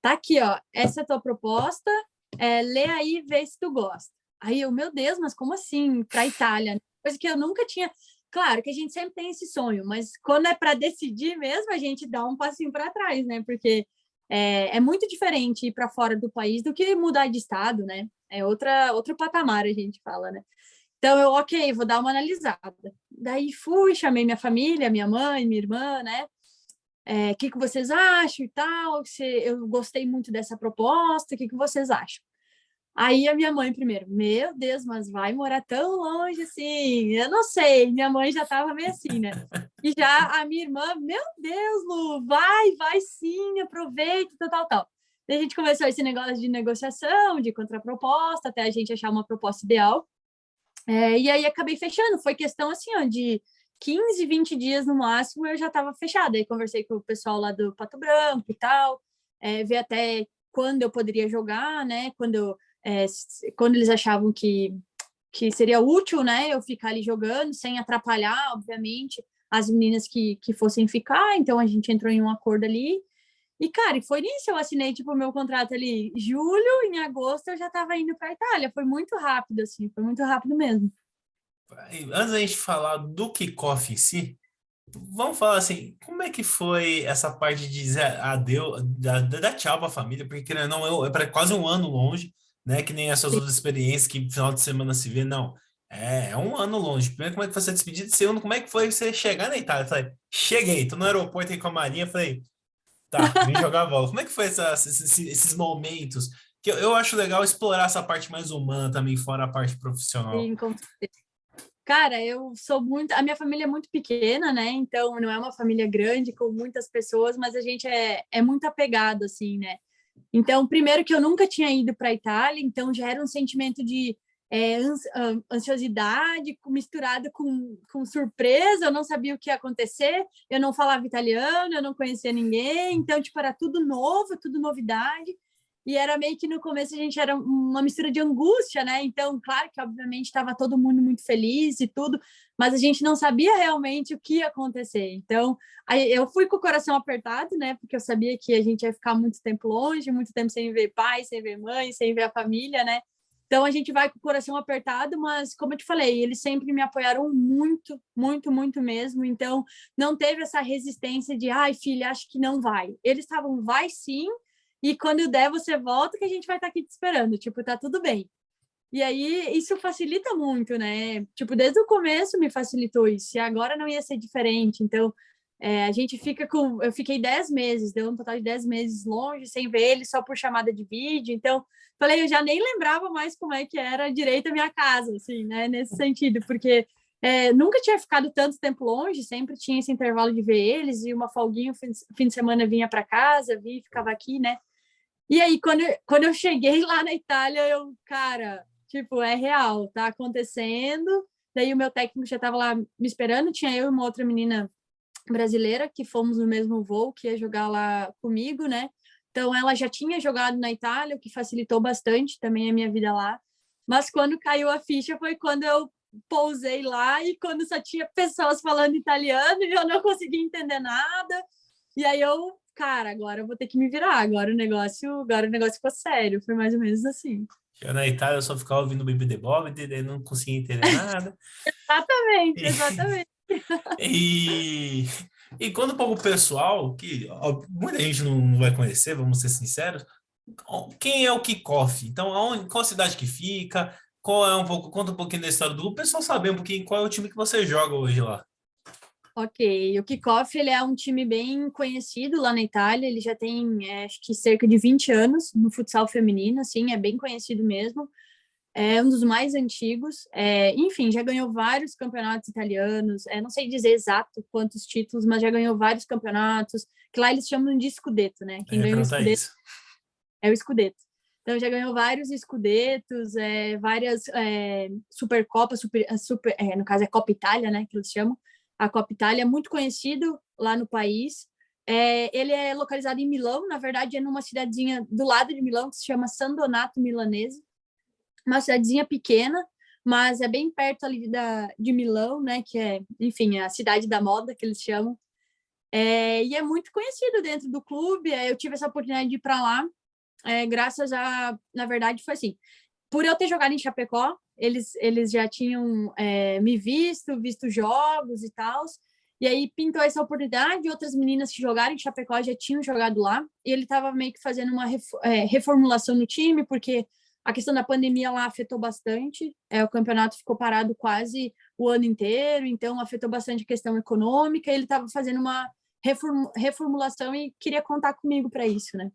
Tá aqui, ó. Essa é a tua proposta, lê aí e vê se tu gosta. Aí eu, meu Deus, mas como assim? Para a Itália? Coisa que eu nunca tinha. Claro que a gente sempre tem esse sonho, mas quando é para decidir mesmo, a gente dá um passinho para trás, né? Porque é muito diferente ir para fora do país do que mudar de estado, né? É outro patamar, a gente fala, né? Então eu, ok, vou dar uma analisada. Daí fui, chamei minha família, minha mãe, minha irmã, né? O que vocês acham e tal? Eu gostei muito dessa proposta, o que vocês acham? Aí a minha mãe primeiro, meu Deus, mas vai morar tão longe assim? Eu não sei, minha mãe já estava meio assim, né? E já a minha irmã, meu Deus, Lu, vai sim, aproveita, tal, tal, tal. Daí a gente começou esse negócio de negociação, de contraproposta, até a gente achar uma proposta ideal. E aí acabei fechando, foi questão assim, ó, de 15, 20 dias no máximo, eu já estava fechada. Aí conversei com o pessoal lá do Pato Branco e tal, ver até quando eu poderia jogar, né? Quando eles achavam que seria útil, né? Eu ficar ali jogando, sem atrapalhar, obviamente, as meninas que fossem ficar. Então a gente entrou em um acordo ali. E, cara, e foi nisso, eu assinei, tipo, o meu contrato ali, julho, em agosto eu já estava indo para a Itália. Foi muito rápido, assim, foi muito rápido mesmo. Antes da gente falar do kickoff em si, vamos falar assim, como é que foi essa parte de dizer adeus, dar tchau para a família, porque querendo ou não, é para quase um ano longe, né? Que nem essas outras experiências que final de semana se vê, não. É um ano longe. Primeiro, como é que foi essa despedida? Segundo, como é que foi você chegar na Itália? Eu falei, cheguei, tô no aeroporto aí com a Marinha, falei, tá, vim jogar bola. Como é que foi esses momentos? Que eu acho legal explorar essa parte mais humana também, fora a parte profissional. Sim, cara, eu sou muito. A minha família é muito pequena, né? Então não é uma família grande com muitas pessoas, mas a gente é muito apegado, assim, né? Então, primeiro que eu nunca tinha ido para a Itália, então já era um sentimento de ansiosidade misturado com surpresa. Eu não sabia o que ia acontecer, eu não falava italiano, eu não conhecia ninguém, então, tipo, era tudo novo, tudo novidade. E era meio que no começo a gente era uma mistura de angústia, né? Então, claro que obviamente estava todo mundo muito feliz e tudo, mas a gente não sabia realmente o que ia acontecer. Então, aí eu fui com o coração apertado, né? Porque eu sabia que a gente ia ficar muito tempo longe, muito tempo sem ver pai, sem ver mãe, sem ver a família, né? Então a gente vai com o coração apertado, mas como eu te falei, eles sempre me apoiaram muito, muito, muito mesmo. Então não teve essa resistência de, ai, filha, acho que não vai. Eles estavam, vai sim, e quando der você volta que a gente vai estar aqui te esperando. Tipo, tá tudo bem. E aí isso facilita muito, né? Tipo, desde o começo me facilitou isso, e agora não ia ser diferente. Então, a gente fica com. Eu fiquei 10 meses, deu um total de 10 meses longe, sem ver ele, só por chamada de vídeo. Então, falei, eu já nem lembrava mais como é que era direito a minha casa, assim, né? Nesse sentido, porque nunca tinha ficado tanto tempo longe, sempre tinha esse intervalo de ver eles, e uma folguinha, fim de semana vinha para casa, vinha e ficava aqui, né? E aí, quando eu cheguei lá na Itália, eu, cara, tipo, é real, tá acontecendo. Daí o meu técnico já estava lá me esperando, tinha eu e uma outra menina brasileira que fomos no mesmo voo, que ia jogar lá comigo, né? Então ela já tinha jogado na Itália, o que facilitou bastante também a minha vida lá. Mas quando caiu a ficha foi quando eu pousei lá e quando só tinha pessoas falando italiano e eu não conseguia entender nada. E aí eu, cara, agora eu vou ter que me virar, agora o negócio ficou sério, foi mais ou menos assim. Eu na Itália eu só ficava ouvindo Baby The Bob, daí não conseguia entender nada. Exatamente, exatamente. E, e quando para o pessoal, que ó, muita gente não vai conhecer, vamos ser sinceros, quem é o Kickoff? Então, qual cidade que fica? Qual é um pouco, conta um pouquinho da história do grupo, o pessoal saber um pouquinho qual é o time que você joga hoje lá. Ok, o Kickoff ele é um time bem conhecido lá na Itália, ele já tem acho que cerca de 20 anos no futsal feminino, assim, é bem conhecido mesmo, é um dos mais antigos, enfim, já ganhou vários campeonatos italianos, não sei dizer exato quantos títulos, mas já ganhou vários campeonatos, que lá eles chamam de Scudetto, né? Eu Quem ia ganhou o perguntar Scudetto isso. é o Scudetto. Então já ganhou vários Scudetos, várias Supercopas, no caso é Copa Itália, né, que eles chamam. A Copa Itália é muito conhecido lá no país. Ele é localizado em Milão, na verdade é numa cidadezinha do lado de Milão que se chama San Donato Milanese, uma cidadezinha pequena, mas é bem perto ali de Milão, né, que é, enfim, a cidade da moda que eles chamam. E é muito conhecido dentro do clube. Eu tive essa oportunidade de ir para lá graças a, na verdade, foi assim, por eu ter jogado em Chapecó, eles já tinham me visto jogos e tal, e aí pintou essa oportunidade, outras meninas que jogaram em Chapecó já tinham jogado lá, e ele estava meio que fazendo uma reformulação no time, porque a questão da pandemia lá afetou bastante, o campeonato ficou parado quase o ano inteiro, então afetou bastante a questão econômica, e ele estava fazendo uma reformulação e queria contar comigo para isso, né?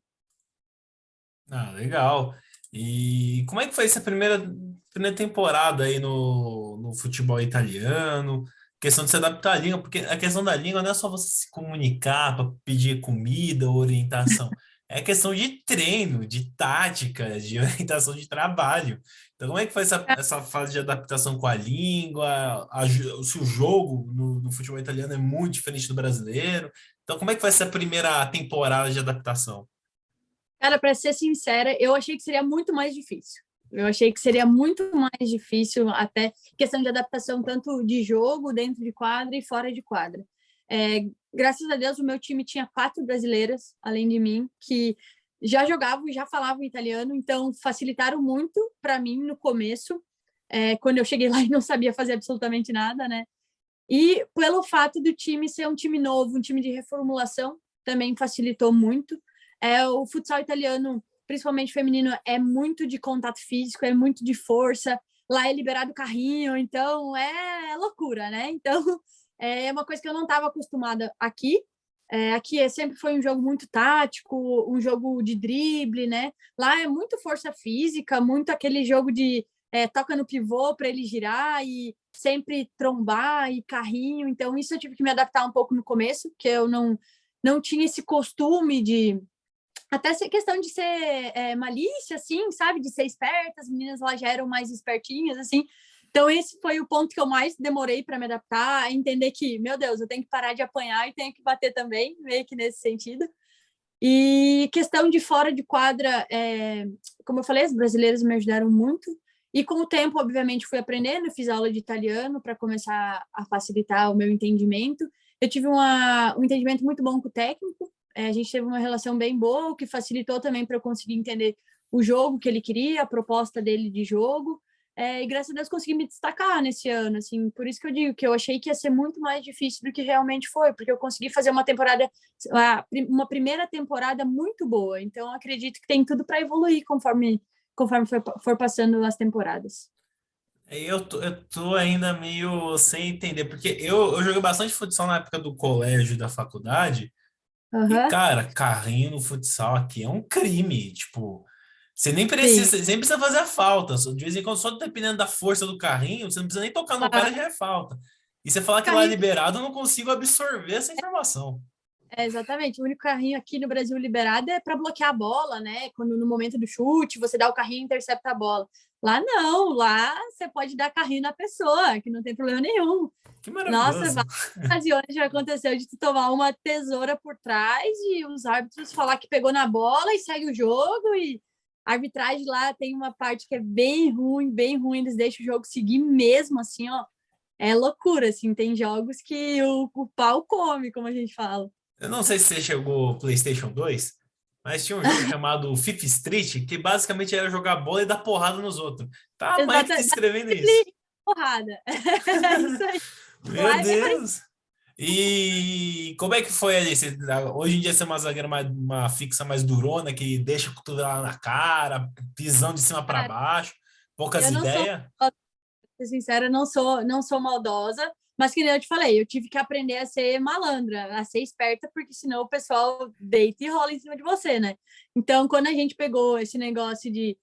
Ah, legal. E como é que foi essa primeira temporada aí no futebol italiano? Questão de se adaptar à língua, porque a questão da língua não é só você se comunicar para pedir comida ou orientação. É questão de treino, de tática, de orientação de trabalho. Então, como é que foi essa fase de adaptação com a língua? Se o jogo no futebol italiano é muito diferente do brasileiro. Então, como é que foi essa primeira temporada de adaptação? Cara, para ser sincera, eu achei que seria muito mais difícil. Eu achei que seria muito mais difícil, até questão de adaptação, tanto de jogo, dentro de quadra e fora de quadra. Graças a Deus, o meu time tinha 4 brasileiras, além de mim, que já jogavam e já falavam italiano, então facilitaram muito para mim no começo. quando eu cheguei lá e não sabia fazer absolutamente nada, né? E pelo fato do time ser um time novo, um time de reformulação, também facilitou muito. O futsal italiano, principalmente feminino, é muito de contato físico, é muito de força. Lá é liberado carrinho, então é loucura, né? Então é uma coisa que eu não estava acostumada aqui. Aqui sempre foi um jogo muito tático, um jogo de drible, né? Lá é muito força física, muito aquele jogo de toca no pivô para ele girar e sempre trombar e carrinho. Então, isso eu tive que me adaptar um pouco no começo, que eu não tinha esse costume de. Até essa questão de ser malícia, assim, sabe? De ser esperta, as meninas lá já eram mais espertinhas, assim. Então, esse foi o ponto que eu mais demorei para me adaptar, a entender que, meu Deus, eu tenho que parar de apanhar e tenho que bater também, meio que nesse sentido. E questão de fora de quadra, como eu falei, as brasileiras me ajudaram muito. E com o tempo, obviamente, fui aprendendo, fiz aula de italiano para começar a facilitar o meu entendimento. Eu tive um entendimento muito bom com o técnico, a gente teve uma relação bem boa, o que facilitou também para eu conseguir entender o jogo que ele queria, a proposta dele de jogo. E graças a Deus consegui me destacar nesse ano, assim, por isso que eu digo que eu achei que ia ser muito mais difícil do que realmente foi, porque eu consegui fazer uma primeira temporada muito boa, então acredito que tem tudo para evoluir conforme for passando as temporadas. Eu tô ainda meio sem entender, porque eu joguei bastante futsal na época do colégio e da faculdade, e, Aham, cara, carrinho no futsal aqui é um crime. Tipo, você nem sim. precisa, você nem precisa fazer a falta. De vez em quando, só dependendo da força do carrinho, você não precisa nem tocar no Ah, cara, já é falta. E você falar que lá é carrinho, liberado, eu não consigo absorver essa informação. exatamente. O único carrinho aqui no Brasil liberado é para bloquear a bola, né? Quando no momento do chute você dá o carrinho e intercepta a bola. Lá não, lá você pode dar carrinho na pessoa, que não tem problema nenhum. Que Nossa, maravilhoso. várias ocasiões já aconteceu de tu tomar uma tesoura por trás e os árbitros falar que pegou na bola e segue o jogo. E a arbitragem lá tem uma parte que é bem ruim, eles deixam o jogo seguir mesmo, assim, ó. É loucura, assim, tem jogos que o pau come, como a gente fala. Eu não sei se você chegou ao PlayStation 2, mas tinha um jogo chamado Fifth Street, que basicamente era jogar bola e dar porrada nos outros. Tá a mãe que tá Exatamente, escrevendo isso. porrada. É isso aí. Meu Lá é parecido. Deus! E como é que foi ali? Hoje em dia você é uma zagueira uma fixa mais durona, que deixa tudo lá na cara, pisão de cima para Cara, baixo, poucas eu não sou ideias. ser sincera, não sou maldosa, mas que nem eu te falei, eu tive que aprender a ser malandra, a ser esperta, porque senão o pessoal deita e rola em cima de você, né? Então, quando a gente pegou esse negócio de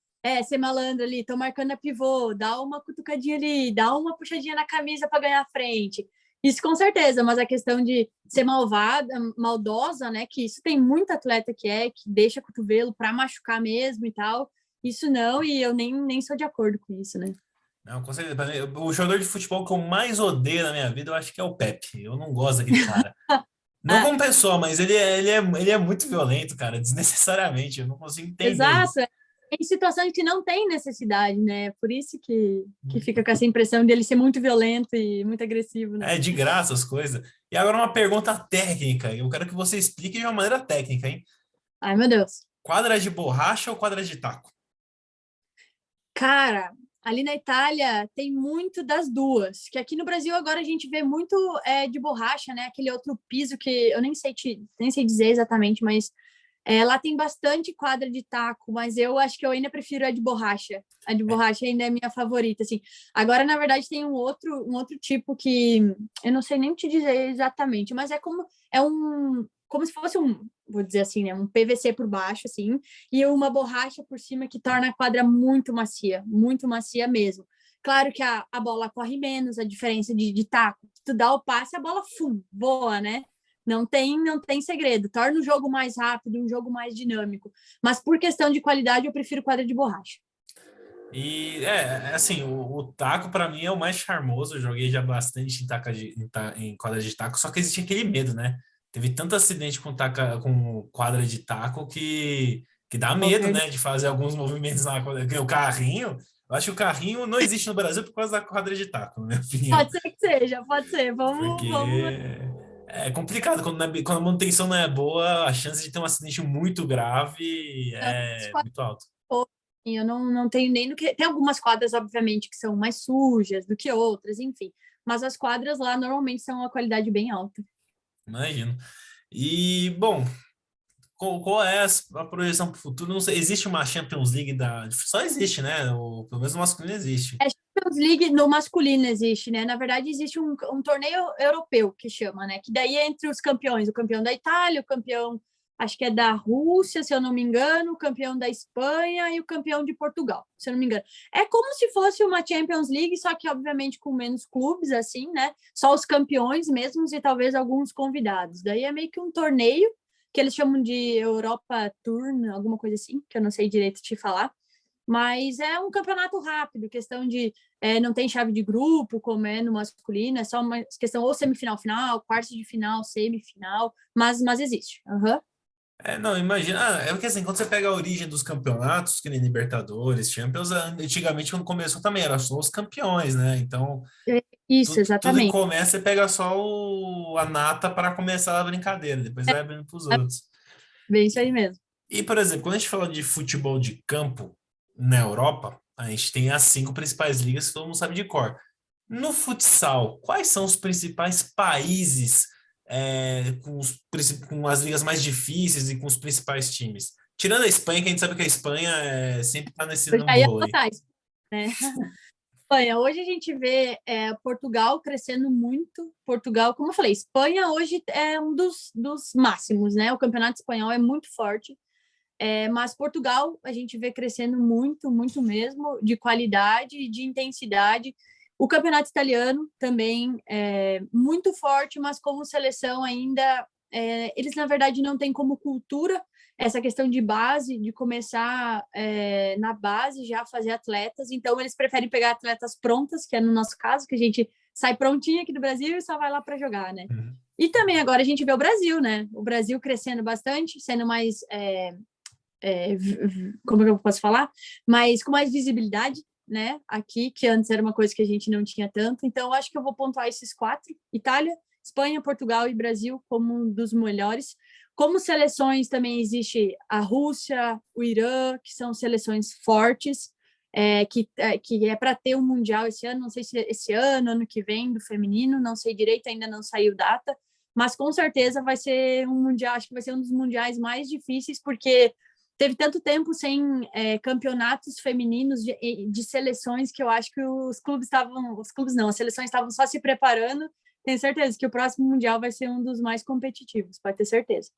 ser malandra ali, tô marcando a pivô, dá uma cutucadinha ali, dá uma puxadinha na camisa para ganhar a frente. Isso com certeza, mas a questão de ser malvada, maldosa, né? Que isso tem muito atleta que deixa cotovelo para machucar mesmo e tal. Isso não, e eu nem sou de acordo com isso, né? Não, com certeza. Pra mim, o jogador de futebol que eu mais odeio na minha vida, eu acho que é o Pepe. Eu não gosto daquele cara. Não Ah, como pessoa, mas ele é muito violento, cara, desnecessariamente. Eu não consigo entender exato. isso. Em situações que não tem necessidade, né? Por isso que fica com essa impressão dele ser muito violento e muito agressivo, né? É de graça as coisas. E agora uma pergunta técnica. Eu quero que você explique de uma maneira técnica, hein? Ai, meu Deus. Quadra de borracha ou quadra de taco? Cara, ali na Itália tem muito das duas. Que aqui no Brasil agora a gente vê muito de borracha, né? Aquele outro piso que eu nem sei dizer exatamente, mas lá tem bastante quadra de taco, mas eu acho que eu ainda prefiro a de borracha. A de borracha ainda é minha favorita, assim. Agora, na verdade, tem um outro tipo que eu não sei nem te dizer exatamente, mas como se fosse vou dizer assim, né, um PVC por baixo, assim, e uma borracha por cima que torna a quadra muito macia mesmo. Claro que a bola corre menos, a diferença de taco. Tu dá o passe, a bola voa, né? Não tem segredo. Torna o jogo mais rápido, um jogo mais dinâmico. Mas por questão de qualidade, eu prefiro quadra de borracha. E assim, o taco para mim é o mais charmoso. Eu joguei já bastante em quadra de taco, só que existia aquele medo, né? Teve tanto acidente com quadra de taco que dá Oh, medo, verdade. né? De fazer alguns movimentos lá. O carrinho, eu acho que o carrinho não existe no Brasil por causa da quadra de taco, na minha opinião. Pode ser que seja, pode ser. Vamos. Porque é complicado, quando a manutenção não é boa, a chance de ter um acidente muito grave é muito alta. E eu não tenho nem no que. Tem algumas quadras, obviamente, que são mais sujas do que outras, enfim. Mas as quadras lá normalmente são uma qualidade bem alta. Imagino. E, bom, qual é a projeção para o futuro? Não sei, existe uma Champions League da. Só existe, né? Pelo menos o masculino existe. A Champions League no masculino existe, né? Na verdade, existe um torneio europeu que chama, né? Que daí é entre os campeões, o campeão da Itália, o campeão, acho que é da Rússia, se eu não me engano, o campeão da Espanha e o campeão de Portugal, se eu não me engano. É como se fosse uma Champions League, só que, obviamente, com menos clubes, assim, né? Só os campeões mesmos e talvez alguns convidados. Daí é meio que um torneio que eles chamam de Europa Tour, alguma coisa assim, que eu não sei direito te falar. Mas é um campeonato rápido, questão de não tem chave de grupo, como é no masculino, é só uma questão ou semifinal, final, quartos de final, semifinal, mas existe. Uhum. Não, imagina. É porque assim, quando você pega a origem dos campeonatos, que nem Libertadores, Champions, antigamente quando começou também, eram só os campeões, né? Então, Isso, tudo que exatamente. começa, você pega só a nata para começar a brincadeira, depois vai abrindo para os outros. Bem isso aí mesmo. E, por exemplo, quando a gente fala de futebol de campo na Europa, a gente tem as 5 principais ligas que todo mundo sabe de cor. No futsal, quais são os principais países com as ligas mais difíceis e com os principais times? Tirando a Espanha, que a gente sabe que a Espanha sempre está nesse Eu já ia bolo aí. botar isso, né? Espanha, hoje a gente vê Portugal crescendo muito. Portugal, como eu falei, Espanha hoje é um dos máximos, né? O campeonato espanhol é muito forte. Mas Portugal a gente vê crescendo muito, muito mesmo, de qualidade, de intensidade. O campeonato italiano também é muito forte, mas como seleção ainda, eles na verdade não têm como cultura essa questão de base, de começar na base já fazer atletas. Então eles preferem pegar atletas prontas, que é no nosso caso, que a gente sai prontinho aqui do Brasil e só vai lá para jogar, né? Uhum. E também agora a gente vê o Brasil, né? O Brasil crescendo bastante, sendo mais como eu posso falar, mas com mais visibilidade, né? Aqui, que antes era uma coisa que a gente não tinha tanto. Então, eu acho que eu vou pontuar esses 4: Itália, Espanha, Portugal e Brasil como um dos melhores. Como seleções também existe a Rússia, o Irã, que são seleções fortes, que é para ter um mundial esse ano, não sei se esse ano que vem do feminino, não sei direito, ainda não saiu data, mas com certeza vai ser um mundial, acho que vai ser um dos mundiais mais difíceis, porque teve tanto tempo sem campeonatos femininos de seleções que eu acho que as seleções estavam só se preparando. Tenho certeza que o próximo Mundial vai ser um dos mais competitivos, pode ter certeza.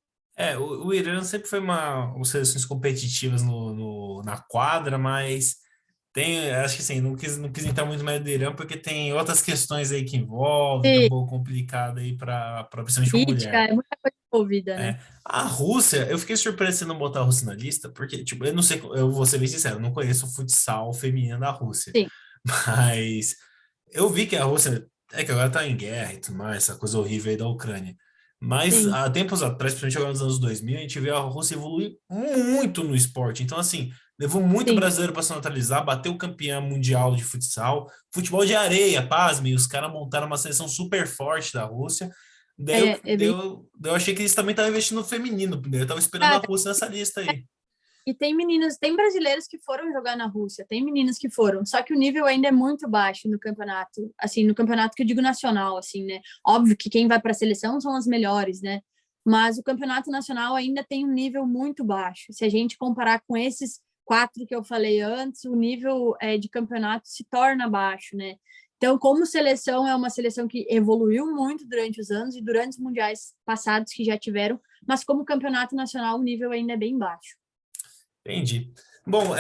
O Irã sempre foi uma seleções competitivas na quadra, mas acho que assim, não quis entrar muito mais do Irã, porque tem outras questões aí que envolvem, que é um E pouco complicado aí principalmente para política, mulher. é muita coisa envolvida, né? A Rússia, eu fiquei surpreso de não botar a Rússia na lista, porque, tipo, eu não sei, eu vou ser bem sincero, eu não conheço o futsal feminino da Rússia, Sim, mas eu vi que a Rússia, que agora tá em guerra e tudo mais, essa coisa horrível aí da Ucrânia, mas sim, há tempos atrás, principalmente agora nos anos 2000, a gente vê a Rússia evoluir muito no esporte, então, assim, levou muito sim. brasileiro para se naturalizar, bateu campeão mundial de futsal, futebol de areia, pasme, os caras montaram uma seleção super forte da Rússia. Daí eu, É daí bem. eu, daí eu achei que eles também estavam investindo no feminino. Eu tava esperando a Cara, Rússia nessa lista aí. e tem meninas, tem brasileiros que foram jogar na Rússia, tem meninas que foram, só que o nível ainda é muito baixo no campeonato, assim, no campeonato que eu digo nacional, assim, né? Óbvio que quem vai para a seleção são as melhores, né? Mas o campeonato nacional ainda tem um nível muito baixo. Se a gente comparar com esses 4 que eu falei antes, o nível de campeonato se torna baixo, né? Então, como seleção, é uma seleção que evoluiu muito durante os anos e durante os mundiais passados que já tiveram, mas como campeonato nacional, o nível ainda é bem baixo. Entendi. Bom,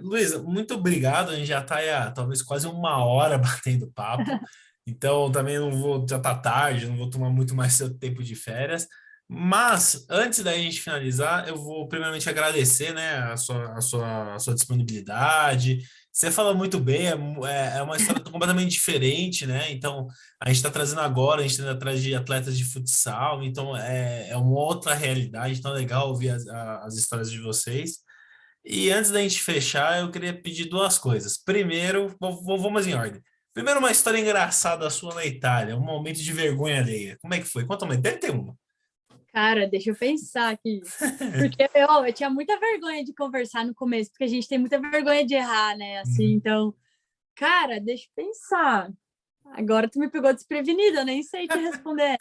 Luísa, muito obrigado. A gente já está aí há talvez quase uma hora batendo papo. Então, também não vou, já tá tarde, não vou tomar muito mais seu tempo de férias. Mas, antes da gente finalizar, eu vou primeiramente agradecer, né, a sua disponibilidade. Você fala muito bem, é uma história completamente diferente, né? Então, a gente está trazendo agora, a gente está atrás de atletas de futsal, então é uma outra realidade, então é legal ouvir as histórias de vocês. E antes da gente fechar, eu queria pedir 2 coisas. Primeiro, vamos em ordem. Primeiro, uma história engraçada sua na Itália, um momento de vergonha alheia. Como é que foi? Conta uma, deve ter uma. Cara, deixa eu pensar aqui. Porque eu tinha muita vergonha de conversar no começo, porque a gente tem muita vergonha de errar, né? Assim, então, cara, deixa eu pensar. Agora tu me pegou desprevenida, eu nem sei te responder.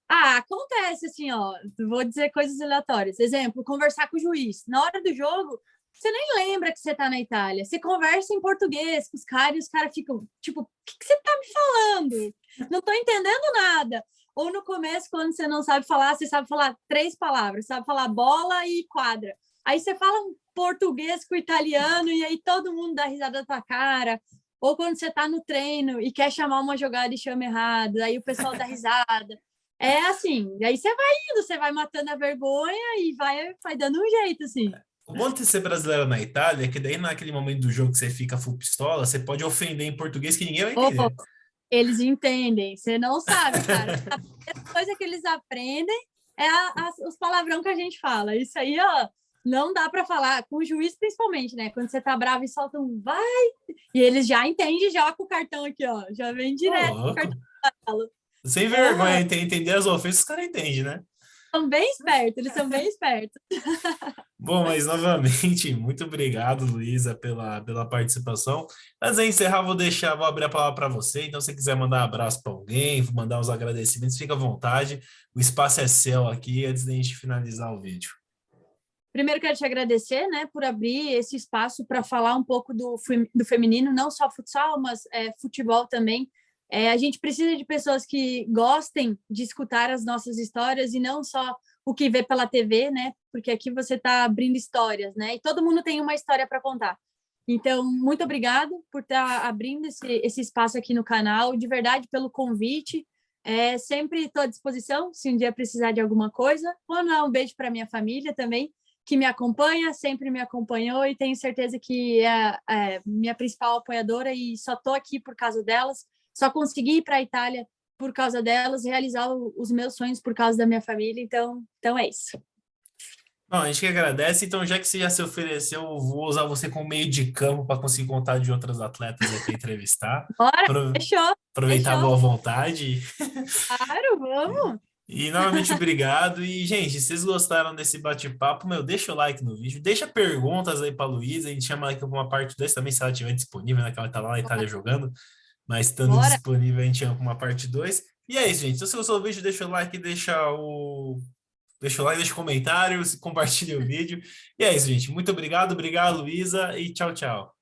Ah, acontece assim, ó. Vou dizer coisas aleatórias. Exemplo, conversar com o juiz. Na hora do jogo, você nem lembra que você tá na Itália. Você conversa em português com os caras e os caras ficam, tipo, o que você tá me falando? Não tô entendendo nada. Ou no começo, quando você não sabe falar, você sabe falar 3 palavras, sabe falar bola e quadra. Aí você fala um português com o italiano e aí todo mundo dá risada da tua cara. Ou quando você tá no treino e quer chamar uma jogada e chama errado, aí o pessoal dá risada. É assim, aí você vai indo, você vai matando a vergonha e vai dando um jeito, assim. O bom de ser brasileiro na Itália é que daí naquele momento do jogo que você fica full pistola, você pode ofender em português que ninguém vai Oh, entender. eles entendem, você não sabe, cara. A primeira coisa que eles aprendem é os palavrão que a gente fala. Isso aí, ó, não dá para falar, com o juiz principalmente, né? Quando você tá bravo e solta um vai, e eles já entendem já com o cartão aqui, ó, já vem Ô, direto com o louco. cartão amarelo. Sem Aham. vergonha, entender as ofensas, os caras entendem, né? São bem espertos, eles são bem espertos. Bom, mas novamente, muito obrigado, Luísa, pela participação. Antes de encerrar, vou abrir a palavra para você. Então, se você quiser mandar um abraço para alguém, mandar uns agradecimentos, fica à vontade. O espaço é seu aqui, antes de a gente finalizar o vídeo. Primeiro, quero te agradecer, né, por abrir esse espaço para falar um pouco do feminino, não só futsal, mas futebol também. A gente precisa de pessoas que gostem de escutar as nossas histórias e não só o que vê pela TV, né? Porque aqui você está abrindo histórias, né? E todo mundo tem uma história para contar. Então, muito obrigado por estar abrindo esse espaço aqui no canal, de verdade, pelo convite. Sempre estou à disposição, se um dia precisar de alguma coisa. Mandar um beijo para minha família também, que me acompanha, sempre me acompanhou e tenho certeza que é minha principal apoiadora e só estou aqui por causa delas. Só consegui ir para a Itália por causa delas, realizar os meus sonhos por causa da minha família. Então é isso. Não, a gente que agradece. Então, já que você já se ofereceu, eu vou usar você como meio de campo para conseguir contar de outras atletas aí para entrevistar. Bora, Apro- fechou, Aproveitar a fechou. boa vontade. Claro, vamos. E novamente obrigado. E, gente, se vocês gostaram desse bate-papo, meu, deixa o like no vídeo, deixa perguntas aí para Luísa. A gente chama ela aqui para uma parte 2 também, se ela estiver disponível, né? Que ela tá lá na Itália jogando. Mas estando Bora. disponível, a gente chama para uma parte 2. E é isso, gente. Então, se você gostou do vídeo, deixa o like, deixa o comentário, compartilha o vídeo. E é isso, gente. Muito obrigado, Luísa, e tchau, tchau.